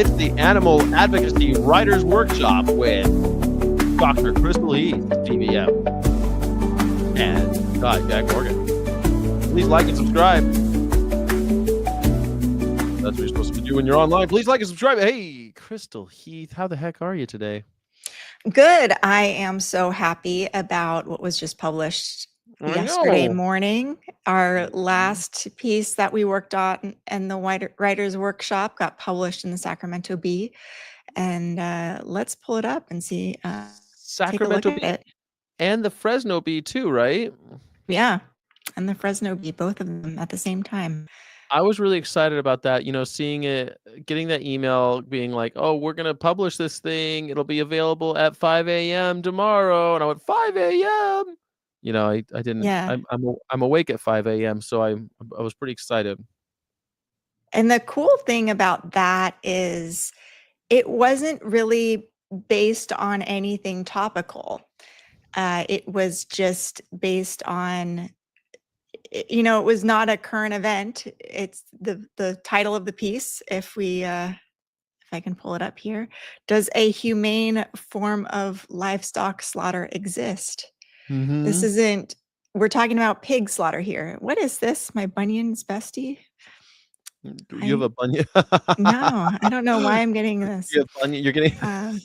It's the Animal Advocacy Writers Workshop with Dr. Crystal Heath, DVM, and Jack Morgan. Please like and subscribe. That's what you're supposed to do when you're online. Please like and subscribe. Hey, Crystal Heath, how the heck are you today? Good. I am so happy about what was just published yesterday morning. Our last piece that we worked on in the writers workshop got published in the Sacramento Bee. And let's pull it up and see. Sacramento take a look at it. And the Fresno Bee too, right? Yeah. And the Fresno Bee, both of them at the same time. I was really excited about that, seeing it, getting that email being like, oh, we're going to publish this thing. It'll be available at 5 a.m. tomorrow. And I went, 5 a.m. I didn't, yeah. I'm awake at 5 a.m. So I was pretty excited. And the cool thing about that is it wasn't really based on anything topical. It was just based on, it was not a current event. It's the title of the piece. If I can pull it up here, does a humane form of livestock slaughter exist? Mm-hmm. This isn't, we're talking about pig slaughter here. What is this? My bunion's bestie? Do you have a bunion? No, I don't know why I'm getting this. You have bunion? You're getting.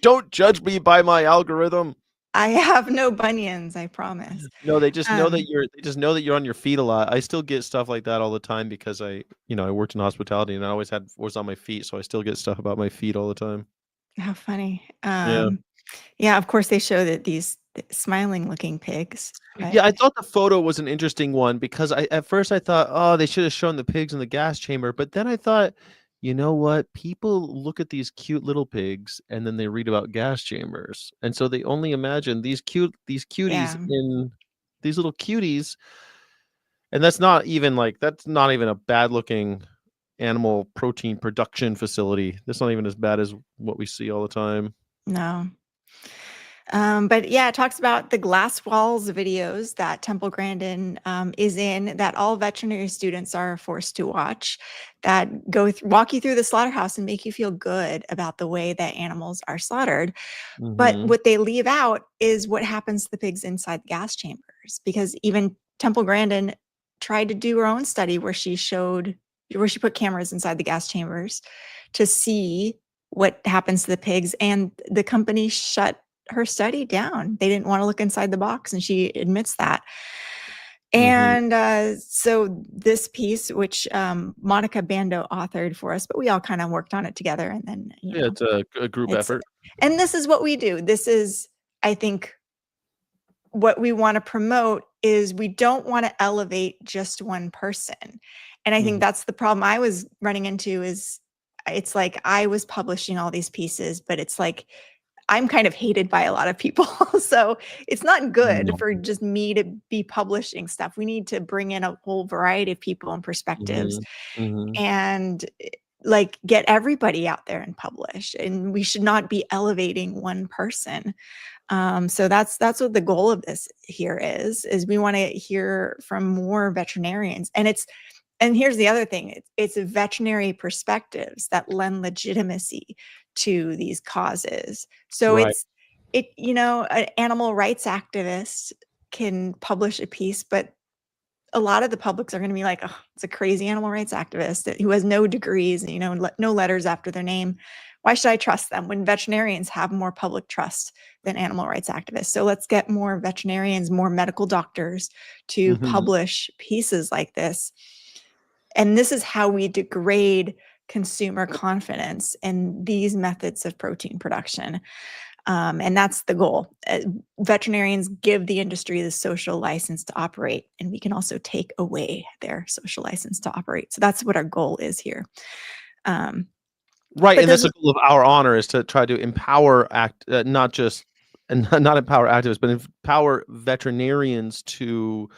Don't judge me by my algorithm. I have no bunions, I promise. No, they just know that you're on your feet a lot. I still get stuff like that all the time because I worked in hospitality and I always was on my feet, so I still get stuff about my feet all the time. How funny. Yeah, of course they show that these smiling looking pigs. Yeah, I thought the photo was an interesting one because at first I thought, oh, they should have shown the pigs in the gas chamber, but then I thought, you know what? People look at these cute little pigs and then they read about gas chambers. And so they only imagine these cuties in these little cuties. And that's not even a bad looking animal protein production facility. That's not even as bad as what we see all the time. No. But yeah, it talks about the glass walls videos that Temple Grandin is in, that all veterinary students are forced to watch, that walk you through the slaughterhouse and make you feel good about the way that animals are slaughtered. Mm-hmm. But what they leave out is what happens to the pigs inside the gas chambers, because even Temple Grandin tried to do her own study where she put cameras inside the gas chambers to see what happens to the pigs, and the company shut her study down. They didn't want to look inside the box, and she admits that. And so this piece, which Monica Bando authored for us, but we all kind of worked on it together, and then it's a group effort. And this is what we do. This is, I think, what we want to promote is we don't want to elevate just one person. And I think that's the problem I was running into. Is it's like I was publishing all these pieces, but it's like I'm kind of hated by a lot of people. So it's not good for just me to be publishing stuff. We need to bring in a whole variety of people and perspectives and get everybody out there and publish. And we should not be elevating one person. So that's what the goal of this here is we want to hear from more veterinarians. And here's the other thing. It's veterinary perspectives that lend legitimacy to these causes. So an animal rights activist can publish a piece, but a lot of the publics are going to be like, oh, it's a crazy animal rights activist who has no degrees, no letters after their name. Why should I trust them when veterinarians have more public trust than animal rights activists? So let's get more veterinarians, more medical doctors to publish pieces like this. And this is how we degrade consumer confidence in these methods of protein production. And that's the goal. Veterinarians give the industry the social license to operate, and we can also take away their social license to operate. So that's what our goal is here. Right. And that's the goal of our honor, is to try to empower not empower activists, but empower veterinarians to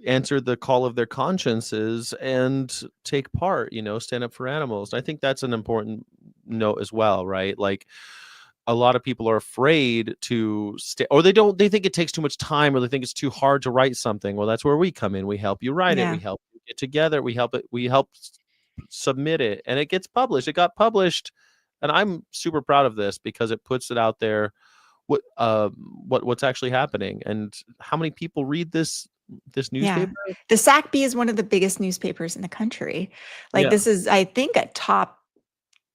answer the call of their consciences and take part, stand up for animals. I think that's an important note as well, right? Like, a lot of people are afraid to stay, or they think it takes too much time, or they think it's too hard to write something. Well, that's where we come in. We help you write it. We help you get together. We help submit it, and it gets published. It got published, and I'm super proud of this because it puts it out there what's actually happening and how many people read this Yeah. newspaper. The SACB is one of the biggest newspapers in the country. Like, Yeah. this is, I think, a top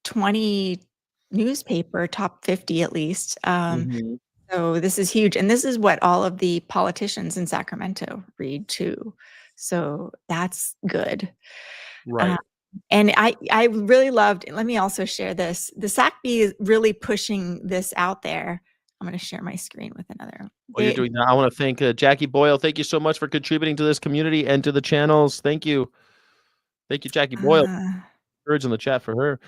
20 newspaper, top 50 at least. Mhm. So this is huge, and this is what all of the politicians in Sacramento read too. So that's good. Uh, Right. and I really loved, let me also share this. The SACB is really pushing this out there. I'm going to share my screen with another. While you're doing that, I want to thank Jackie Boyle. Thank you so much for contributing to this community and to the channels. Thank you. Thank you, Jackie Boyle. Uh, Words in the chat for her.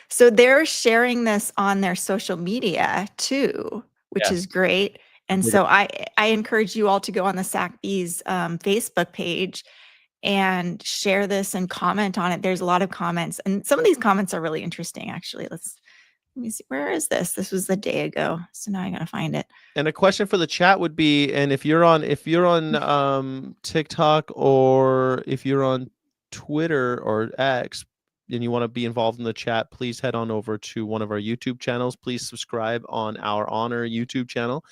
so they're sharing this on their social media too, which is Yes. great. And so I encourage you all to go on the SACB's Facebook page and share this and comment on it. There's a lot of comments, and some of these comments are really interesting, actually. Let me see. Where is this? This was a day ago, so now I gotta find it. And a question for the chat would be, and if you're on TikTok, or if you're on Twitter or X, and you want to be involved in the chat, please head on over to one of our YouTube channels. Please subscribe on our Honor YouTube channel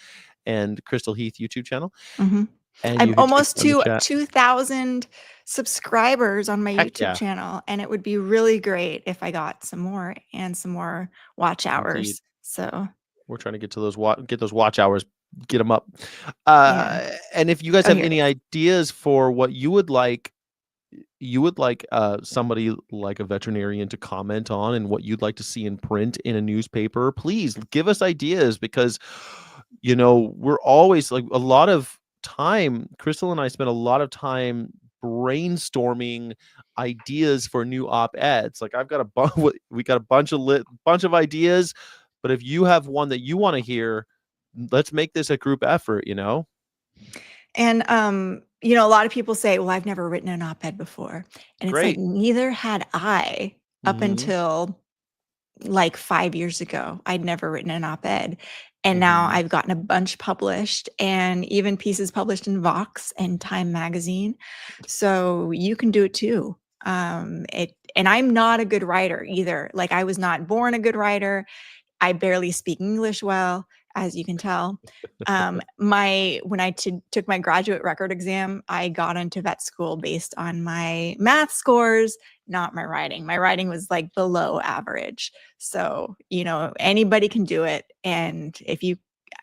and Crystal Heath YouTube channel. Mhm. And I'm you could almost on the to chat. 2,000 subscribers on my Heck YouTube yeah. channel, and it would be really great if I got some more and some more watch Indeed. hours. So We're trying to get to those watch hours, get them up. yeah. And if you guys Oh, have here it any is. ideas for what you would like somebody like a veterinarian to comment on, and what you'd like to see in print in a newspaper, please give us ideas, because we're always like a lot of time. Crystal and I spend a lot of time brainstorming ideas for new op-eds. Like I've got we got a bunch of ideas, but if you have one that you want to hear, let's make this a group effort. And, a lot of people say, well, I've never written an op-ed before. And it's like, Great. neither had I up Hmm. until like 5 years ago. I'd never written an op-ed. And now Hmm. I've gotten a bunch published, and even pieces published in Vox and Time Magazine. So you can do it too. And I'm not a good writer either. Like, I was not born a good writer. I barely speak English well, as you can tell. When I took my graduate record exam, I got into vet school based on my math scores, not my writing. My writing was like below average. So, anybody can do it. And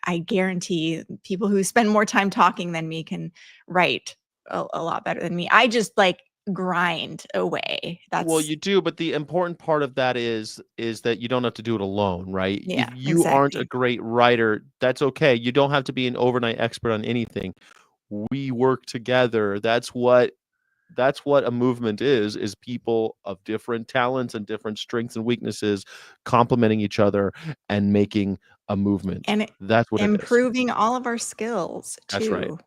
I guarantee people who spend more time talking than me can write a lot better than me. I just like grind away. Well, That's, you do, but the important part of that is that you don't have to do it alone, right? If yeah, you aren't a exactly. great writer, that's okay. You don't have to be an overnight expert on anything. We work together. That's what a movement is people of different talents and different strengths and weaknesses complementing each other and making a movement. And That's what it is. improving all of our skills That's right. too.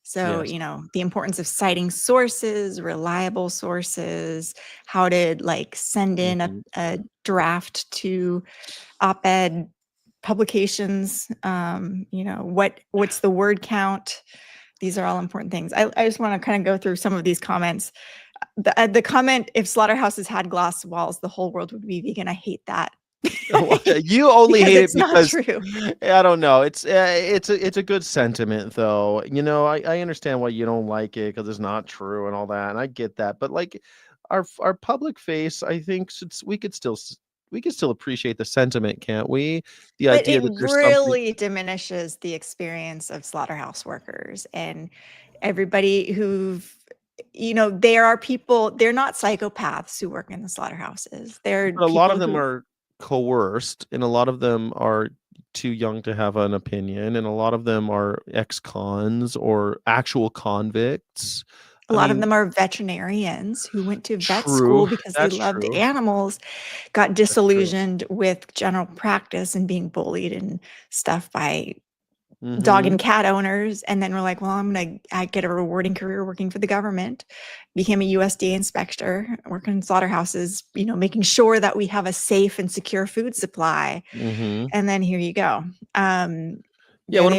So, Yes. the importance of citing sources, reliable sources, how to like send in a, Mhm. a draft to op-ed publications, what's the word count. These are all important things. I just want to kind of go through some of these comments. The comment, if slaughterhouses had glass walls, the whole world would be vegan. I hate that. You only Because hate it it's not because true. I don't know. It's a good sentiment, though. I understand why you don't like it because it's not true and all that, and I get that. But like our public face, I think we could still appreciate the sentiment, can't we? The But idea it that there's something. really diminishes the experience of slaughterhouse workers and everybody there are people, they're not psychopaths who work in the slaughterhouses. They're But a lot of people them who, are coerced, and a lot of them are too young to have an opinion, and a lot of them are ex-cons or actual convicts. a I lot of mean, them are veterinarians who went to vet true. school because they That's loved true. animals, got That's true. disillusioned with general practice and being bullied and stuff by dog Mhm. and cat owners, and then we're like, well, I get a rewarding career working for the government, became a USDA inspector, working in slaughterhouses, making sure that we have a safe and secure food supply. Mhm. And then here you go. Yeah, There they are. one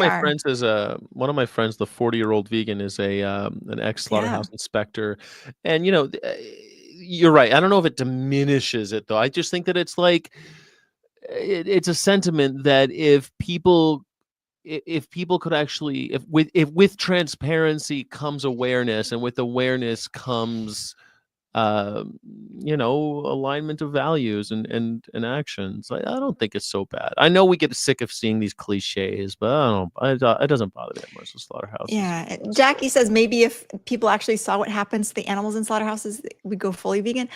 of my friends, the 40-year-old vegan, is an Yeah. ex-slaughterhouse inspector, and you're right. I don't know if it diminishes it though. I just think that it's like it's a sentiment that if people could actually, if with transparency comes awareness, and with awareness comes um alignment of values and actions. I don't think it's so bad. I know we get sick of seeing these cliches, but it doesn't bother me that much. The slaughterhouses. Yeah. Jackie says maybe if people actually saw what happens to the animals in slaughterhouses, we go fully vegan.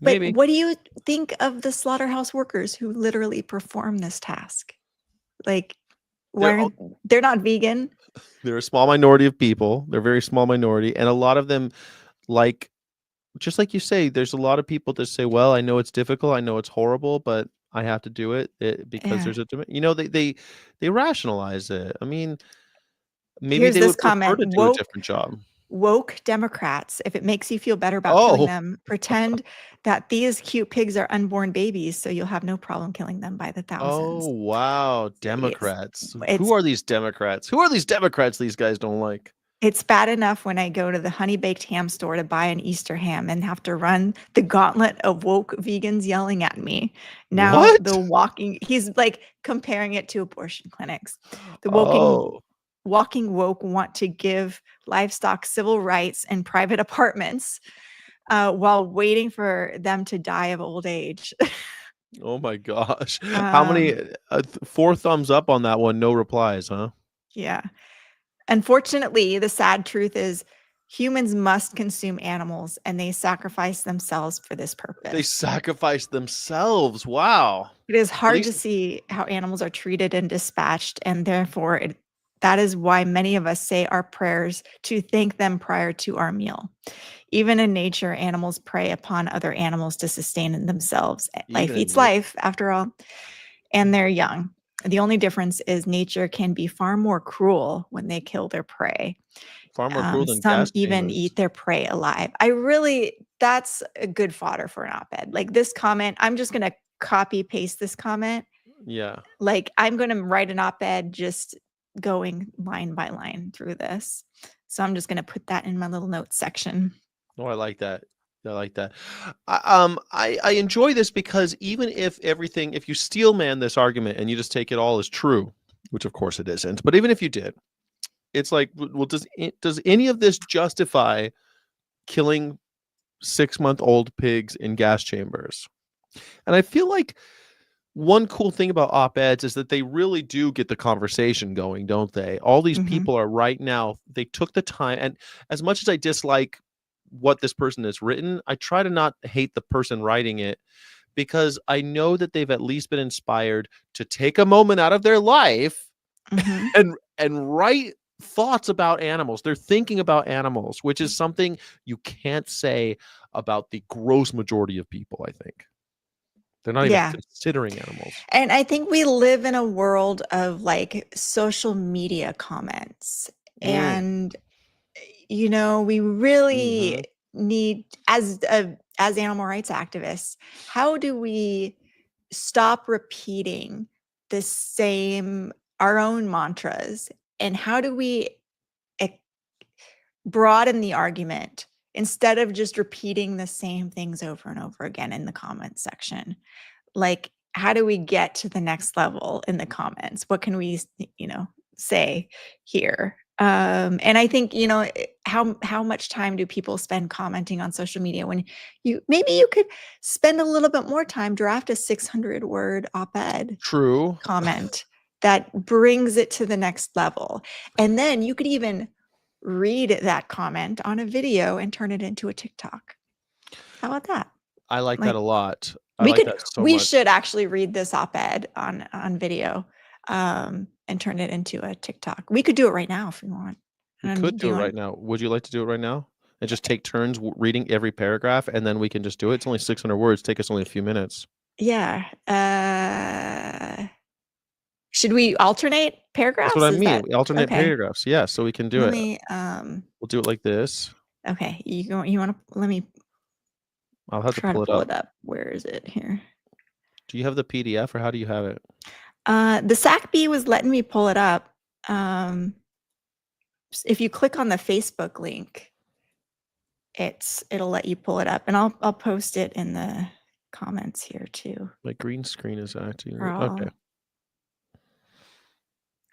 But Maybe what do you think of the slaughterhouse workers who literally perform this task? Like, why they're aren't they're not vegan? they're a small minority of people. They're a very small minority, and a lot of them, like, just like you say, there's a lot of people that say, well, I know it's difficult, I know it's horrible, but I have to do it, because Yeah. there's they rationalize it. I mean, maybe Here's they this would prefer comment. to do a different job. Woke Democrats, if it makes you feel better about killing Oh, them, pretend that these cute pigs are unborn babies, so you'll have no problem killing them by the oh, thousands. wow, It's Democrats. Who it's are these Democrats? Who are these Democrats these guys don't like? it's bad enough when I go to the honey baked ham store to buy an Easter ham and have to run the gauntlet of woke vegans yelling at me. Now What? the walking he's like comparing it to abortion clinics. The Oh, walking woke want to give livestock civil rights and private apartments while waiting for them to die of old age. oh my gosh. How many? um, 4 thumbs up on that one, no replies, huh? yeah. Unfortunately, the sad truth is humans must consume animals and they sacrifice themselves for this They purpose. sacrifice themselves. Wow. It is At hard to least see how animals are treated and dispatched, and therefore, that is why many of us say our prayers to thank them prior to our meal. Even in nature, animals prey upon other animals to sustain themselves. Life even in eats nature, life, after all, and they're young. The only difference is nature can be far more cruel when they kill their prey. far more cruel than Some gas even chambers. eat their prey alive. That's a good fodder for an op-ed. Like this comment, I'm just going to copy paste this comment. Yeah. Like I'm going to write an op-ed just going line by line through this. So I'm just going to put that in my little notes section. Oh, I like that. I like that. I enjoy this because even if you steel man this argument and you just take it all as true, which of course it isn't, but even if you did, it's like, well, does any of this justify killing 6-month-old pigs in gas chambers? And I feel like one cool thing about op-eds is that they really do get the conversation going, don't they? All these Mhm. people are right now, they took the time, and as much as I dislike what this person has written, I try to not hate the person writing it, because I know that they've at least been inspired to take a moment out of their life Mhm. and write thoughts about animals. They're thinking about animals, which is something you can't say about the gross majority of people, I think. They're not even Yeah. considering animals. And I think we live in a world of like social media comments. Mm, And we really mhm. need as animal rights activists, how do we stop repeating the same our own mantras, and how do we ec- broaden the argument instead of just repeating the same things over and over again in the comments section? Like, how do we get to the next level in the comments? What can we say here? And I think, how much time do people spend commenting on social media when you could spend a little bit more time, draft a 600-word op-ed True. comment that brings it to the next level. And then you could even read that comment on a video and turn it into a TikTok. How about that? I like that Like, a lot. I like that so we much. should actually read this op-ed on video, and turn it into a TikTok. We could do it right now if we want. We And could do do you it want? right now. Would you like to do it right now? And just take turns reading every paragraph, and then we can just do it. It's only 600 words. Take us only a few minutes. Yeah. Should we alternate That's what paragraphs? I Is mean. that We alternate okay? paragraphs. Yeah, so we can do Let it. me. We'll do it like this. Okay. You want to? Let me I'll have to try to pull it pull up. it up. Where is it here? Do you have the PDF, or how do you have it? The SACB was letting me pull it up. If you click on the Facebook link, it'll let you pull it up, and I'll post it in the comments here too. My green screen is acting. Or Okay.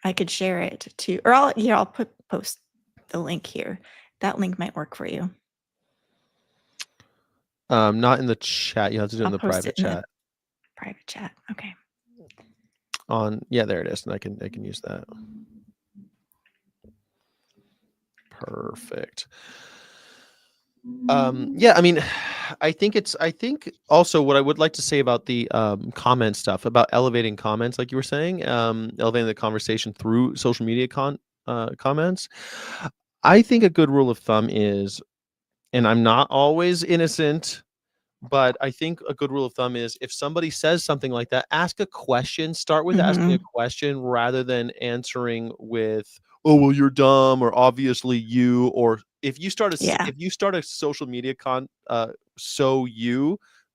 I could share it too, or I'll post the link here. That link might work for you. Not in the chat. You have to do it in the post private it in chat. the private chat. Okay. There it is, and I can use that. Perfect. Yeah, I mean, I think also what I would like to say about the comment stuff, about elevating comments, like you were saying, elevating the conversation through social media comments. I think a good rule of thumb is, and I'm not always innocent, but I think a good rule of thumb is, if somebody says something like that, ask a question. Start with asking a question rather than answering with, "Oh, well, you're dumb," or "Obviously you," or if you start a social media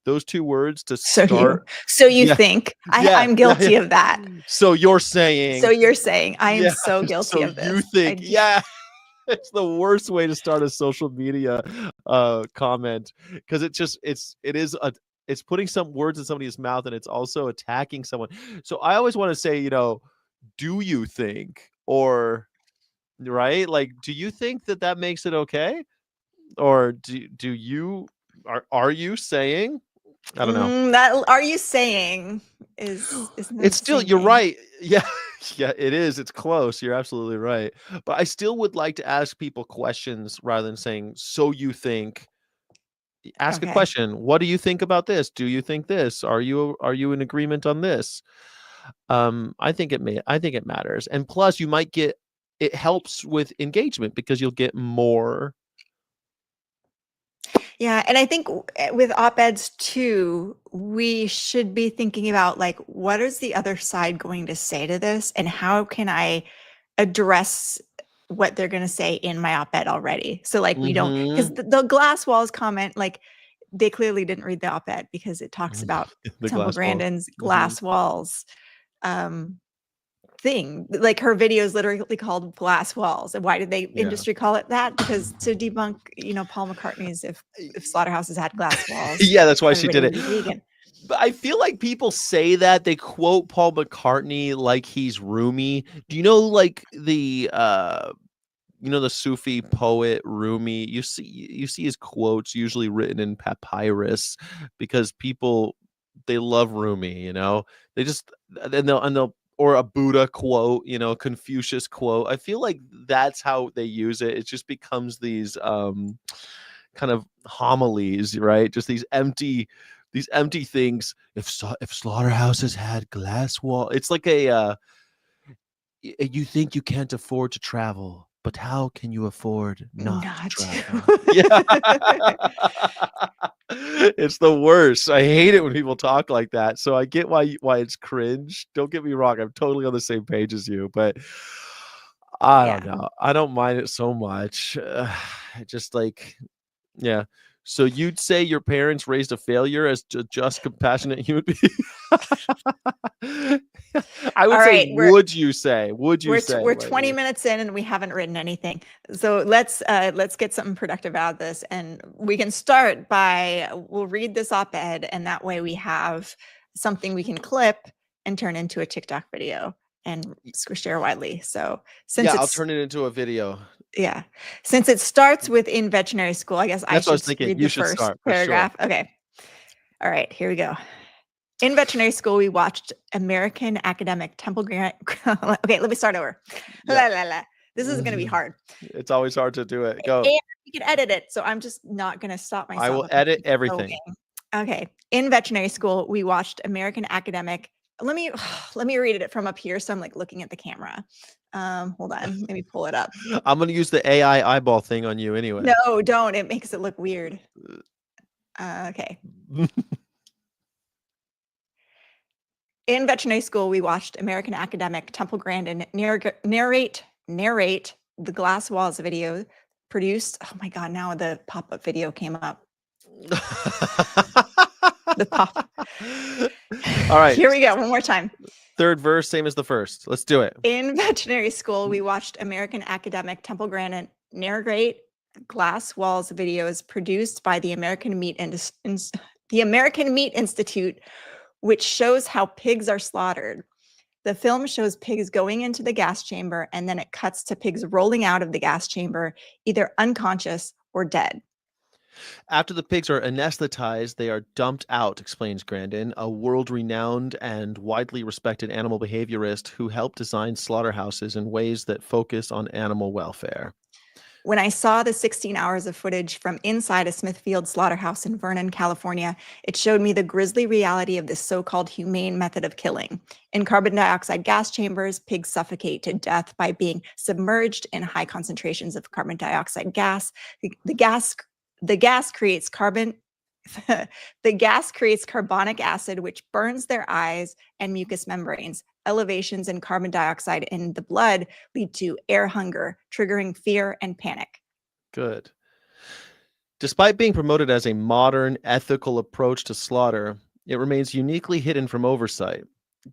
those two words to start. So you Yeah, think yeah, I'm yeah, guilty of that. So you're saying. So you're saying I am Yeah. so guilty So of you this. think, yeah. It's the worst way to start a social media comment, because it's putting some words in somebody's mouth, and it's also attacking someone. So I always want to say, do you think, or right? Like, do you think that makes it okay? Or do you are you saying? I don't know. That are you saying isn't that It's the still, same you're thing? right. Yeah. Yeah, it is. It's close. You're absolutely right. But I still would like to ask people questions rather than saying, "So you think." Ask a Okay. question. What do you think about this? Do you think this? Are you in agreement on this? I think it matters. And plus it helps with engagement because you'll get more. Yeah, and I think with op-eds too, we should be thinking about, like, what is the other side going to say to this, and how can I address what they're going to say in my op-ed already? So like we don't, because Mhm. the glass walls comment, like they clearly didn't read the op-ed because it talks about The Temple glass walls. Grandin's Mhm. glass walls thing. Like her video is literally called Glass Walls. And why did they Yeah. industry call it that? Because to debunk, Paul McCartney's if slaughterhouses had glass walls, Yeah, that's why she everybody did would it. be vegan. But I feel like people say that, they quote Paul McCartney like he's Rumi. Do you know, like, the Sufi poet Rumi? You see his quotes usually written in papyrus, because people, they love Rumi. They just, and they'll or a Buddha quote, Confucius quote. I feel like that's how they use it. It just becomes these kind of homilies, right? Just these empty things. If slaughterhouses had glass wall, it's like you think you can't afford to travel, but how can you afford not to Not travel? Yeah. to. It's the worst. I hate it when people talk like that. So I get why it's cringe. Don't get me wrong. I'm totally on the same page as you, but I don't Yeah. know. I don't mind it so much. Just like, yeah. So you'd say your parents raised a failure as just compassionate human being? I All would say, right. would you say? Would you say? We're Like, 20 minutes in and we haven't written anything. So let's get something productive out of this. And we can start by we'll read this op-ed, and that way we have something we can clip and turn into a TikTok video and share widely. So since yeah, I'll it's turn it into a video. yeah, since it starts with in veterinary school, I guess I That's what I was should thinking. read You the should first start for sure. paragraph. Okay. All right, here we go. In veterinary school, we watched American academic Temple Grant. Okay, let me start over. Yeah. This is going to be hard. It's always hard to do it. Go. And you can edit it, so I'm just not going to stop I myself will if I edit keep everything. going. Okay. In veterinary school, we watched American academic. Let me read it from up here, so I'm like looking at the camera. Hold on, let me pull it up. I'm gonna use the AI eyeball thing on you anyway. No, don't. It makes it look weird. Okay. In veterinary school, we watched American academic Temple Grandin narrate the glass walls video produced. Oh my God, now the pop-up video came up. The pop. All right. Here we go. One more time. Third verse, same as the first. Let's do it. In veterinary school, we watched American academic Temple Grandin narrate Glass Walls videos produced by the the American Meat Institute, which shows how pigs are slaughtered. The film shows pigs going into the gas chamber, and then it cuts to pigs rolling out of the gas chamber, either unconscious or dead. After the pigs are anesthetized, they are dumped out, explains Grandin, a world renowned and widely respected animal behaviorist who helped design slaughterhouses in ways that focus on animal welfare. When I saw the 16 hours of footage from inside a Smithfield slaughterhouse in Vernon, California, it showed me the grisly reality of this so-called humane method of killing. In carbon dioxide gas chambers, pigs suffocate to death by being submerged in high concentrations of carbon dioxide gas. The gas creates the gas creates carbonic acid, which burns their eyes and mucous membranes. Elevations in carbon dioxide in the blood lead to air hunger, triggering fear and panic. Good. Despite being promoted as a modern, ethical approach to slaughter, it remains uniquely hidden from oversight.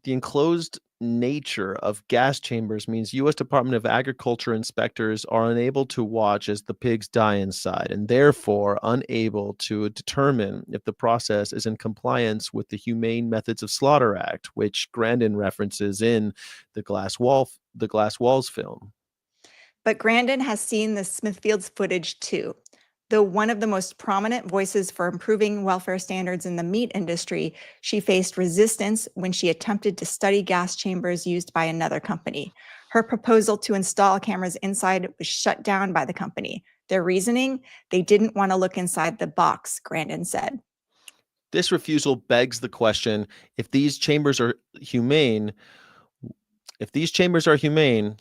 The enclosed nature of gas chambers means U.S. Department of Agriculture inspectors are unable to watch as the pigs die inside and therefore unable to determine if the process is in compliance with the Humane Methods of Slaughter Act, which Grandin references in the Glass Walls film. But Grandin has seen the Smithfield's footage too. Though one of the most prominent voices for improving welfare standards in the meat industry, she faced resistance when she attempted to study gas chambers used by another company. Her proposal to install cameras inside was shut down by the company. Their reasoning? They didn't want to look inside the box, Grandin said. This refusal begs the question, if these chambers are humane,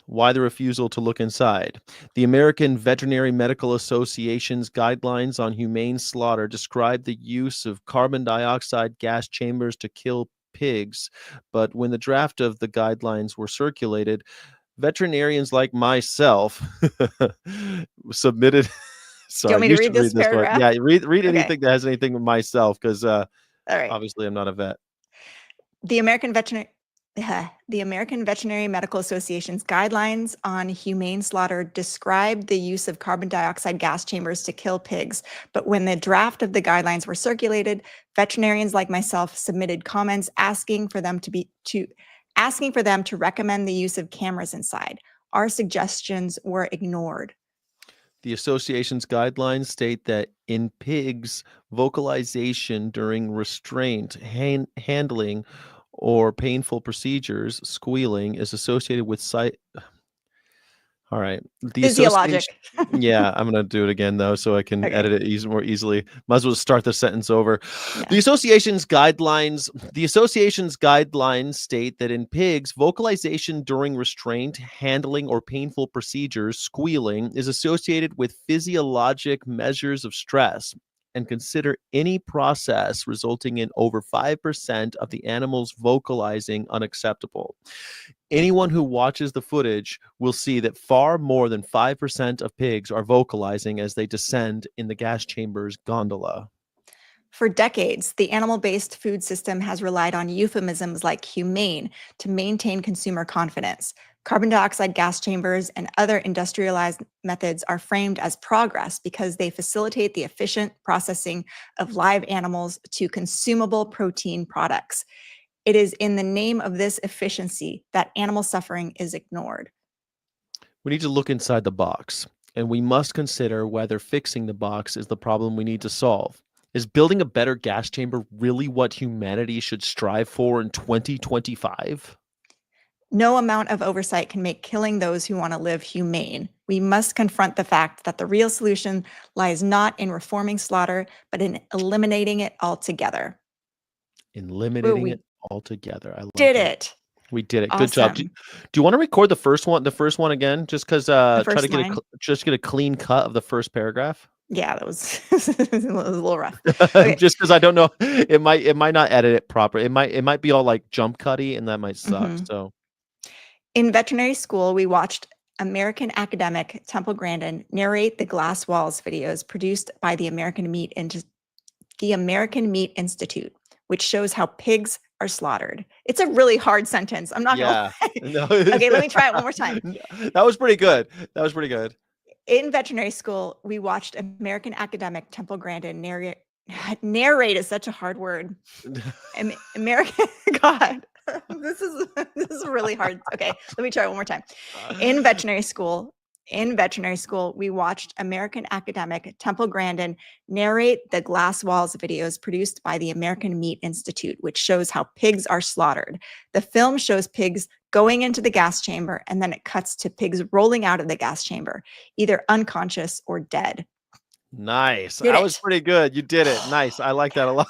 why the refusal to look inside? The American Veterinary Medical Association's guidelines on humane slaughter describe the use of carbon dioxide gas chambers to kill pigs, but when the draft of the guidelines were circulated, veterinarians like myself submitted. Do you Sorry, want me you to read should read this this one. paragraph? Yeah, read Okay. anything that has anything with myself, because All right. obviously I'm not a vet. The American Veterinary Medical Association's guidelines on humane slaughter describe the use of carbon dioxide gas chambers to kill pigs. But when the draft of the guidelines were circulated, veterinarians like myself submitted comments asking for them to recommend the use of cameras inside. Our suggestions were ignored. The association's guidelines state that in pigs, vocalization during restraint, handling, or painful procedures, squealing, is associated with All right. The association. Physiologic. Yeah, I'm gonna do it again though, so I can Okay. edit it more easily. Might as well start the sentence over. Yeah. The association's guidelines state that in pigs, vocalization during restraint, handling, or painful procedures, squealing, is associated with physiologic measures of stress, and consider any process resulting in over 5% of the animals vocalizing unacceptable. Anyone who watches the footage will see that far more than 5% of pigs are vocalizing as they descend in the gas chamber's gondola. For decades, the animal-based food system has relied on euphemisms like humane to maintain consumer confidence. Carbon dioxide gas chambers and other industrialized methods are framed as progress because they facilitate the efficient processing of live animals to consumable protein products. It is in the name of this efficiency that animal suffering is ignored. We need to look inside the box, and we must consider whether fixing the box is the problem we need to solve. Is building a better gas chamber really what humanity should strive for in 2025? No amount of oversight can make killing those who want to live humane. We must confront the fact that the real solution lies not in reforming slaughter, but in eliminating it altogether. Ooh, Eliminating it we altogether. I like did it. it. We did it. Good job. Do Awesome. you wanna record the first one again? Just 'cause, The try to first line. just get a clean cut of the first paragraph? Yeah, that was, it was a little rough. Okay. Just 'cause I don't know, it might not edit it proper. It might be all, like, jump cutty, and that might suck, Mhm. so In veterinary school, we watched American academic Temple Grandin narrate the Glass Walls videos produced by the American Meat Institute, which shows how pigs are slaughtered. It's a really hard sentence. I'm not gonna yeah. lie. No. Okay, let me try it one more time. That was pretty good. That was pretty good. in veterinary school, we watched American academic Temple Grandin narrate is such a hard word. American God, this is really hard. Okay, let me try it one more time. In veterinary school, we watched American academic Temple Grandin narrate the Glass Walls videos produced by the American Meat Institute, which shows how pigs are slaughtered. The film shows pigs going into the gas chamber, and then it cuts to pigs rolling out of the gas chamber, either unconscious or dead. Nice. Did That was it. pretty good. You did it. Nice. I like that a lot.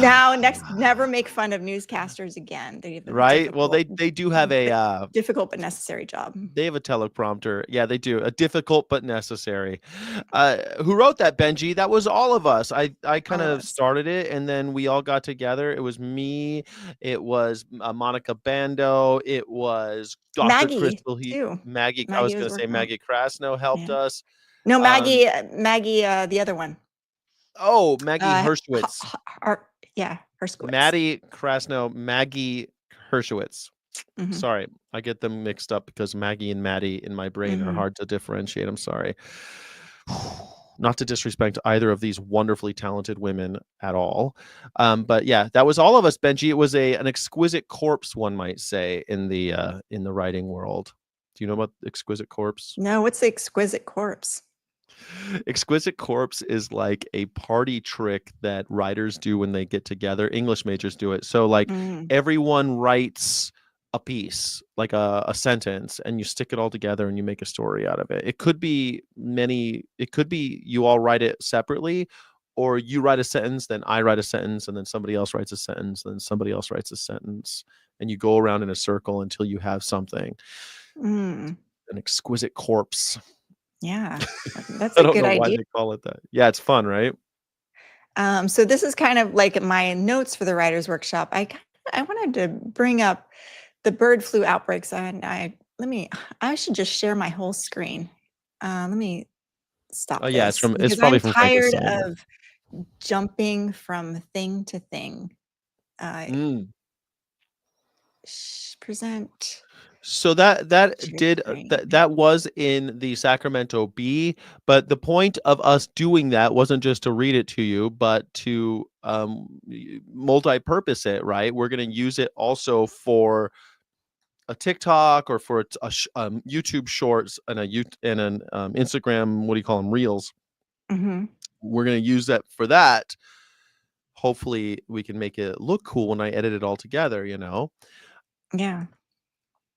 Now, never make fun of newscasters again. They have a Right? Well, they do have a difficult but necessary job. they have a teleprompter. Yeah, they do. A difficult but necessary. Who wrote that, Benji? That was all of us. I kind All of of us. started it, and then we all got together. It was me. It was Monica Bando. It was Dr. Maggie Crystal too. Maggie. I was Maggie going was to say working on. Maggie Krasno helped Yeah. us. No, Um, Maggie, the other one. Maggie Hershowitz. Yeah, Herskowitz. Maddie Krasno, Maggie Hershowitz. Mhm. Sorry, I get them mixed up because Maggie and Maddie in my brain are Mhm. hard to differentiate. I'm sorry. Not to disrespect either of these wonderfully talented women at all. But yeah, that was all of us, Benji. It was an exquisite corpse, one might say, in the writing world. Do you know about Exquisite Corpse? No, what's the Exquisite Corpse? Exquisite Corpse is like a party trick that writers do when they get together. English majors do it. So like Mm. everyone writes a piece, like a sentence, and you stick it all together and you make a story out of it. It could be you all write it separately, or you write a sentence, then I write a sentence, and then somebody else writes a sentence, then somebody else writes a sentence, and you go around in a circle until you have something. Mm. An exquisite corpse. Yeah, that's I a don't good know why idea. they call it that. Yeah, it's fun, right? So this is kind of like my notes for the writers workshop. I wanted to bring up the bird flu outbreaks, and I should just share my whole screen. Let me Oh stop yeah, this it's because probably I'm from Franklin's tired Cylinder. of jumping from thing to thing. Uh, Mm. Present So that share did screen. that was in the Sacramento Bee, but the point of us doing that wasn't just to read it to you, but to multi-purpose it, right? We're going to use it also for a TikTok or for YouTube Shorts and an Instagram. What do you call them? Reels. Mhm. We're going to use that for that. Hopefully, we can make it look cool when I edit it all together. Yeah.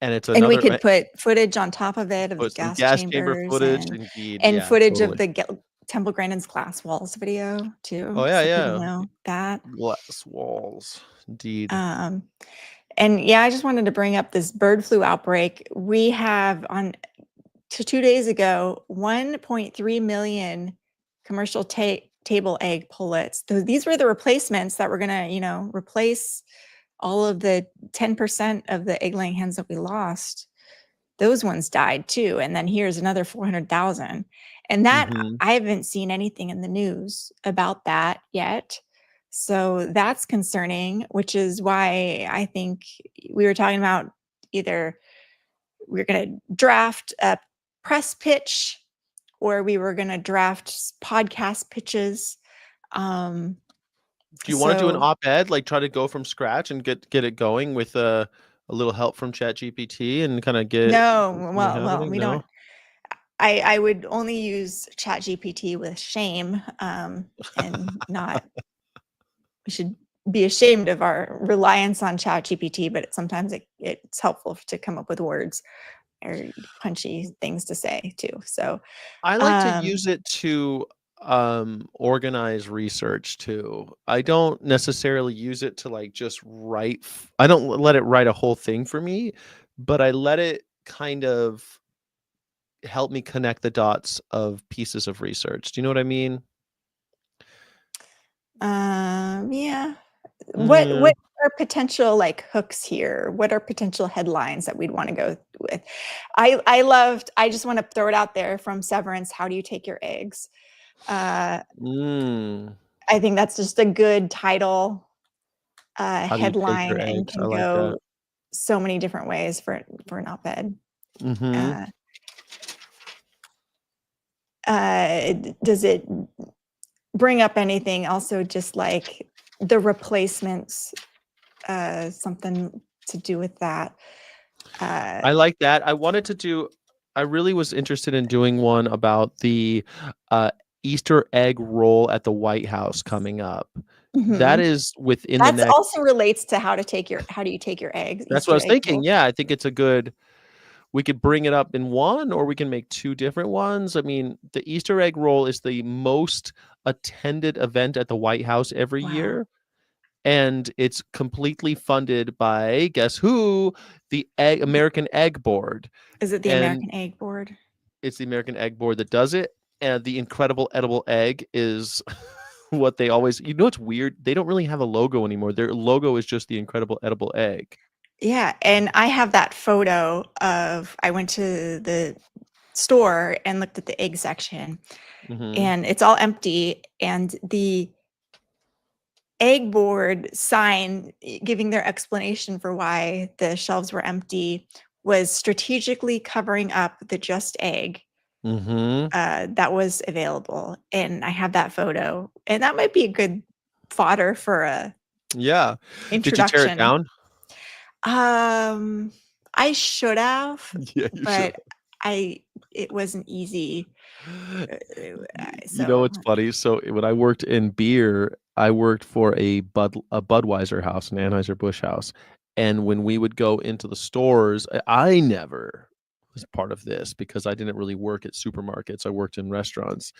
And it's And we another could put footage on top of it of the put some gas gas chamber chambers footage. Indeed, and yeah, footage of totally. the Temple Grandin's Glass Walls video Oh too, yeah, so people yeah. know that. Glass walls, indeed. Um, and yeah, I just wanted to bring up this bird flu outbreak. We have on to 2 days ago, 1.3 million commercial table egg pullets. These were the replacements that were gonna, replace all of the 10% of the egg laying hens that we lost. Those ones died too. And then here's another 400,000. And that Mhm. I haven't seen anything in the news about that yet. So that's concerning, which is why I think we were talking about either we're going to draft a press pitch or we were going to draft podcast pitches. Um, Do you wanna do an so op-ed, like, try to go from scratch and get it going with, a little help from ChatGPT and kinda get no, something well, happening? we No? don't. I would only use ChatGPT with shame, and not we should be ashamed of our reliance on ChatGPT, but sometimes it's helpful to come up with words or punchy things to say too. So, I like to um, use it to, organize research too. I don't necessarily use it to, like, just write f I don't let it write a whole thing for me, but I let it kind of help me connect the dots of pieces of research. Do you know what I mean? yeah. Mm, What are potential like hooks here? What are potential headlines that we'd want to go with? I just want to throw it out there from Severance. How do you take your eggs? Uh, mm. I think that's just a good title, How do you take headline, your and eggs? I can like that. go so many different ways for an op-ed. Mhm. Uh, Does it bring up anything also just like the replacements, something to do with that? I like that. I really was interested in doing one about the uh, Easter egg roll at the White House coming up. That Mhm. is within the That's next. also relates to how do you take your eggs, That's what I Easter was egg thinking. roll. Yeah, I think it's a good. We could bring it up in one, or we can make two different ones. I mean, the Easter egg roll is the most attended event at the White House every Wow. year. And it's completely funded by, guess who? The American Egg Board. Is it the And American Egg Board? it's the American Egg Board that does it. And the incredible edible egg is what they always, it's weird. They don't really have a logo anymore. Their logo is just the incredible edible egg. Yeah, and I have that photo of I went to the store and looked at the egg section, Hmm. and it's all empty, and the egg board sign giving their explanation for why the shelves were empty was strategically covering up the just egg Hmm. that was available. And I have that photo, and that might be a good fodder for a Yeah. Did you tear it introduction. down? Um, I should have, Yeah, you should. but I it wasn't easy. You know So what's funny? So when I worked in beer, I worked for a Budweiser house, an Anheuser-Busch house. And when we would go into the stores, I never was part of this because I didn't really work at supermarkets. I worked in restaurants.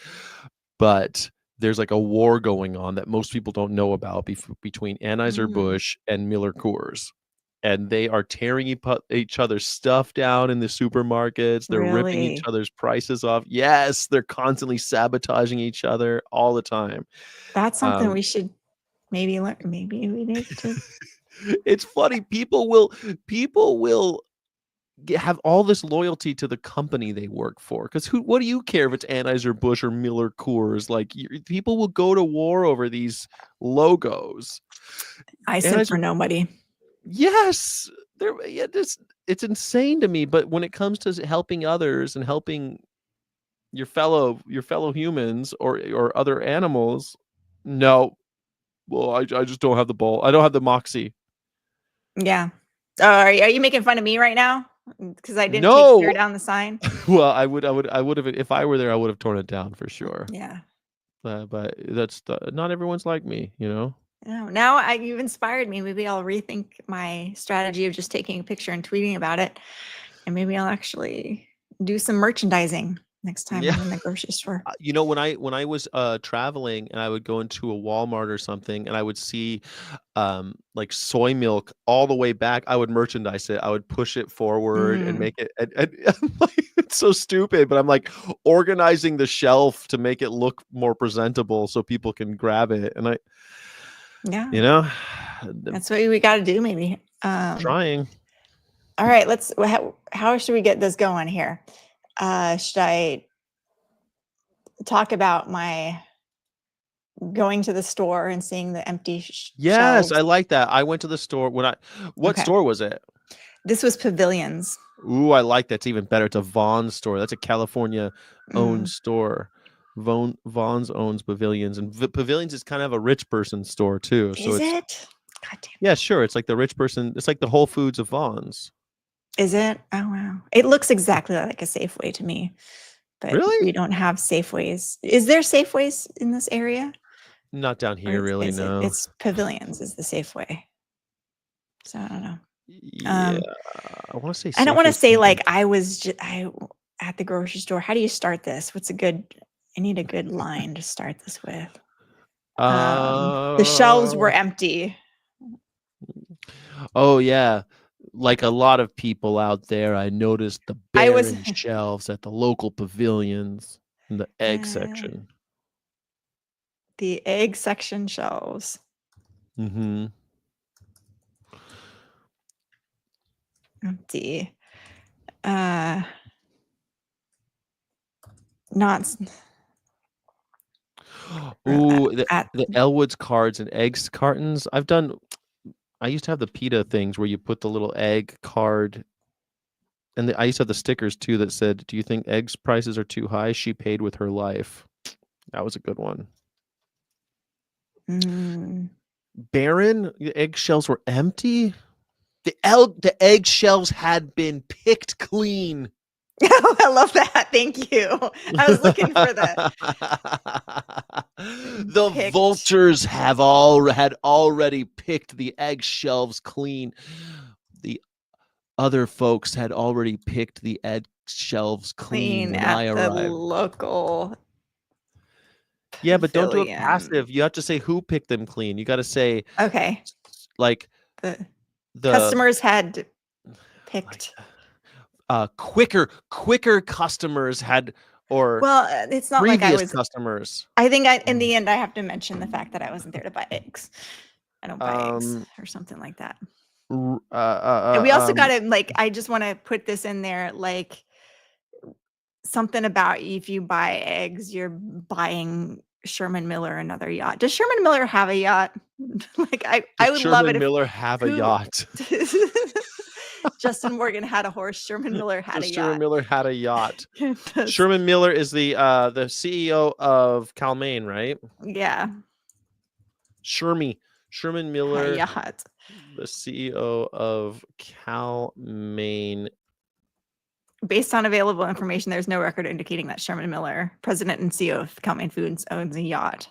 But there's like a war going on that most people don't know about between mm, Anheuser-Busch and Miller Coors. And they are tearing each other's stuff down in the supermarkets. They're ripping each really, other's prices off. Yes, they're constantly sabotaging each other all the time. that's something Um, we should maybe learn. Maybe we need to. it's funny. People will have all this loyalty to the company they work for. Because what do you care if it's Anheuser-Busch or Miller Coors? Like people will go to war over these logos. I simp for Anheuser nobody. Yes, yeah, it's insane to me, but when it comes to helping others and helping your fellow humans or other animals, no. Well, I just don't have the ball. I don't have the moxie. Yeah. Are you making fun of me right now? Because I didn't tear No. down the sign? Well, I would have if I were there, I would have torn it down for sure. Yeah. But not everyone's like me, you know. No, now you've inspired me. Maybe I'll rethink my strategy of just taking a picture and tweeting about it, and maybe I'll actually do some merchandising next time Yeah. I'm in the grocery store. When I was traveling and I would go into a Walmart or something and I would see like soy milk all the way back, I would merchandise it. I would push it forward and Mm, make it and I'm like, it's so stupid, but I'm like organizing the shelf to make it look more presentable so people can grab it. And yeah, you know, that's what we got to do. Maybe. trying. All right. How should we get this going here? Should I talk about my going to the store and seeing the empty Yes, shelves? I like that. I went to the store what Okay. store was it? This was Pavilions. Ooh, I like that's even better. It's a Vons store. That's a California owned Mm. store. Vons owns Pavilions, and Pavilions is kind of a rich person store too. So Is it's it? God damn yeah, sure. It's like the rich person. It's like the Whole Foods of Vons. it. Is it? Oh wow. It looks exactly like a Safeway to me, but we Really? don't have Safeways. Is there Safeways in this area? Not down Or here, really. is it? No. It's Pavilions is the Safeway. So I don't know. Yeah, Um, I want to say I don't want to Safeway's say somewhere. like I at the grocery store. How do you start this? I need a good line to start this with. The shelves were Uh, empty. oh yeah. Like a lot of people out there, I noticed the I was barren shelves at the local pavilions in the egg uh, section. the egg section shelves Mm-hmm. empty. Uh, not or Ooh, the at the Elwood's cards and eggs cartons. I used to have the pita things where you put the little egg card And I used to have the stickers too that said, "Do you think eggs prices are too high? She paid with her life." That was a good one. Barren? The eggshells were empty? The eggshells had been picked clean. Oh, I love that. Thank you. I was looking for the The picked vultures had already picked the eggshells clean. The other folks had already picked the eggshells clean clean when I at the arrived. local Yeah, but don't do it pavilion. passive. You have to say who picked them clean. You got to say Okay. like The the customers had like picked. quicker customers had, or Well, it's not like I previous was. customers. I think in the end, I have to mention the fact that I wasn't there to buy eggs. I don't buy eggs Um, or something like that. r- And we also got to like. I just want to put this in there, like something about if you buy eggs, you're buying Sherman Miller another yacht. Does Sherman Miller have a yacht? Like Does I would love it Sherman if Miller have a who yacht? Justin Morgan had a horse, Sherman Miller had a Does Sherman yacht. Miller had a yacht? Does- Sherman Miller is the CEO of Calmaine, right? yeah, Sherman had a Miller, yacht. the CEO of Calmaine. Based on available information, there's no record indicating that Sherman Miller, president and CEO of Calmaine Foods, owns a yacht.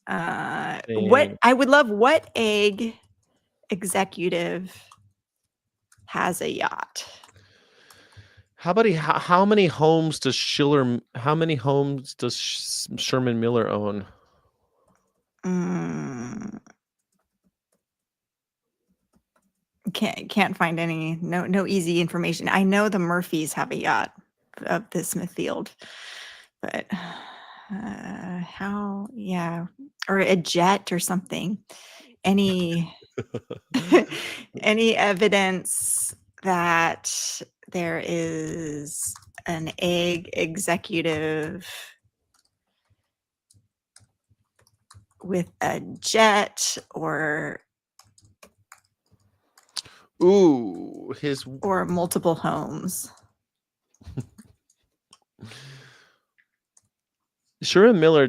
What I would love, what egg executive has a yacht? How many homes does Sherman Miller own? Can't find any no easy information. I know the Murphys have a yacht of the Smithfield, but how? Yeah, or a jet or something. Any any evidence that there is an egg executive with a jet or or multiple homes? Sherman Miller,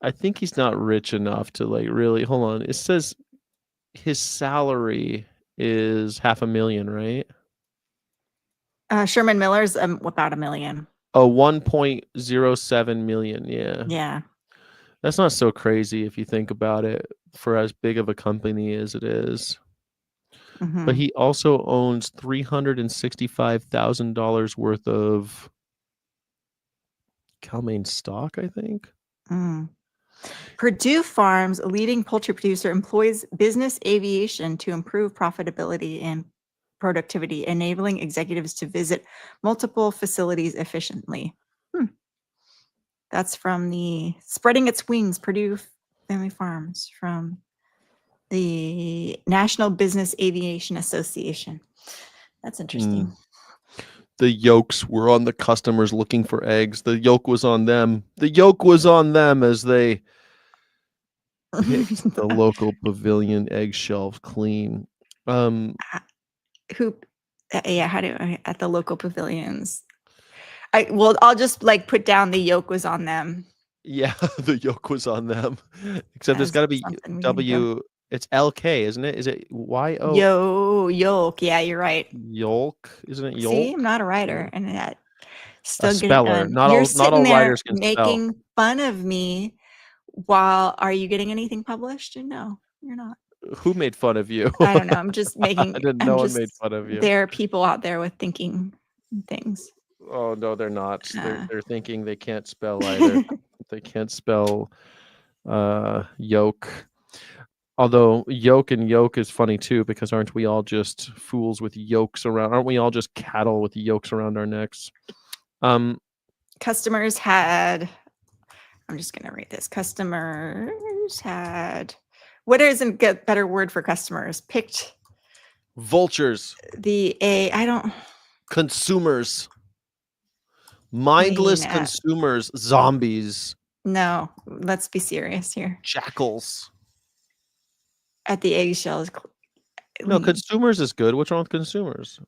I think he's not rich enough to like really. Hold on, it says his salary is $500,000, right? Sherman Miller's about $1 million. Oh, 1.07 million. Yeah. Yeah. That's not so crazy if you think about it for as big of a company as it is. But he also owns $365,000 worth of Calmaine stock, I think. Purdue Farms, a leading poultry producer, employs business aviation to improve profitability and productivity, enabling executives to visit multiple facilities efficiently. That's from the Spreading Its Wings, Purdue Family Farms, from the National Business Aviation Association. That's interesting. The yolks were on the customers looking for eggs. The yolk was on them. The yolk was on them as they picked the local pavilion egg shelves clean. How do at the local pavilions? I'll just like put down the yolk was on them. Yeah, the yolk was on them. Except it's got to be W. It's LK, isn't it? Is it YO? Yolk. Yeah, you're right. Yolk, isn't it? Yolk. See, I'm not a writer, and that A still get it speller. done. Not You're all sitting there writers can spell. making fun of me. While are you getting anything published? No, you're not. Who made fun of you? I don't know. I'm just making. I didn't know one made fun of you. There are people out there with thinking things. Oh no, they're not. They're thinking they can't spell either. They can't spell yolk. Although yoke and yoke is funny too, because aren't we all just fools with yokes around? Aren't we all just cattle with yokes around our necks? Customers had. I'm just going to read this. Customers had. What is a better word for customers? Picked. Vultures. I don't. Consumers. Mindless consumers. Zombies. No, let's be serious here. Jackals. At the eggshells. No, consumers is good. What's wrong with consumers?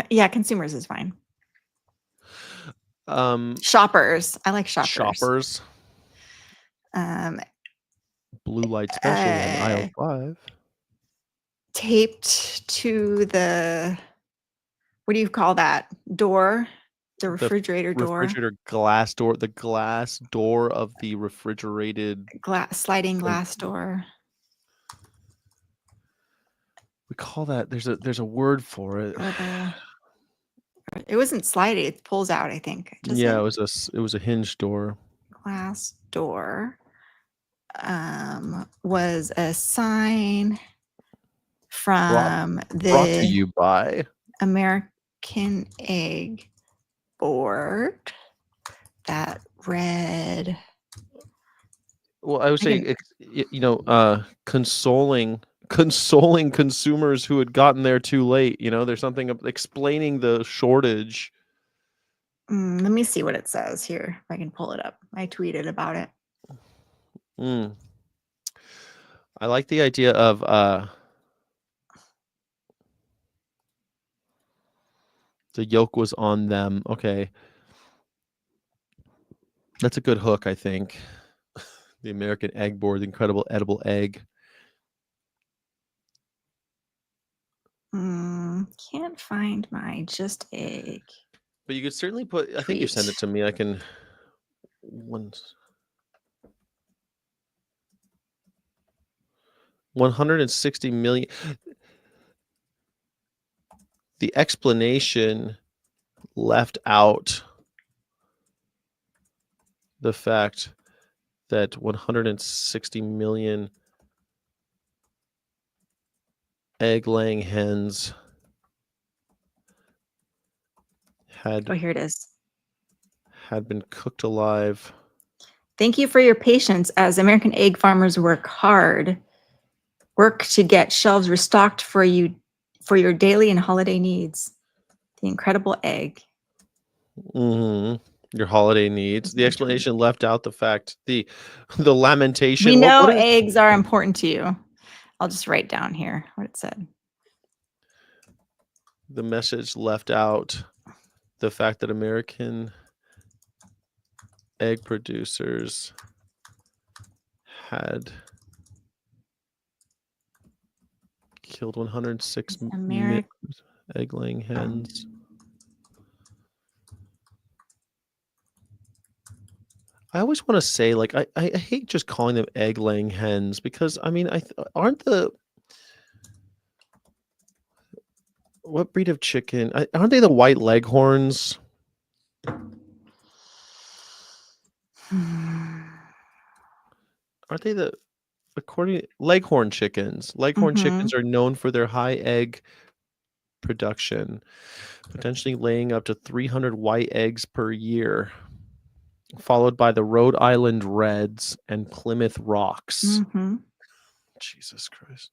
Yeah, consumers is fine. Um, Shoppers. I like shoppers. shoppers. Blue light special on aisle 5. Taped to the, what do you call that? Door? The refrigerator door. Refrigerator glass door. The glass door of the refrigerated sliding glass door. We call that, there's a word for it. It wasn't sliding, it pulls out, I think. Yeah, it was a hinge door. Glass door was a sign from brought to you by American Egg Board that read. Well, I would say, consoling consumers who had gotten there too late. There's something explaining the shortage. Let me see what it says here. If I can pull it up. I tweeted about it. I like the idea of the yolk was on them. Okay. That's a good hook, I think. The American Egg Board, the incredible edible egg. Can't find my just egg. But you could certainly put, I think you sent it to me. I can once. 160 million. The explanation left out the fact that 160 million egg-laying hens here it is. Had been cooked alive. Thank you for your patience as American egg farmers work to get shelves restocked for you for your daily and holiday needs. The incredible egg. Your holiday needs. The explanation left out the fact, the lamentation. We know eggs are important to you. I'll just write down here what it said. The message left out the fact that American egg producers had killed 106 egg-laying hens. I always want to say, like, I hate just calling them egg-laying hens because, I mean, what breed of chicken? Aren't they the white leghorns? Aren't they leghorn chickens? Leghorn chickens are known for their high egg production, potentially laying up to 300 white eggs per year, followed by the Rhode Island Reds and Plymouth Rocks. Jesus Christ.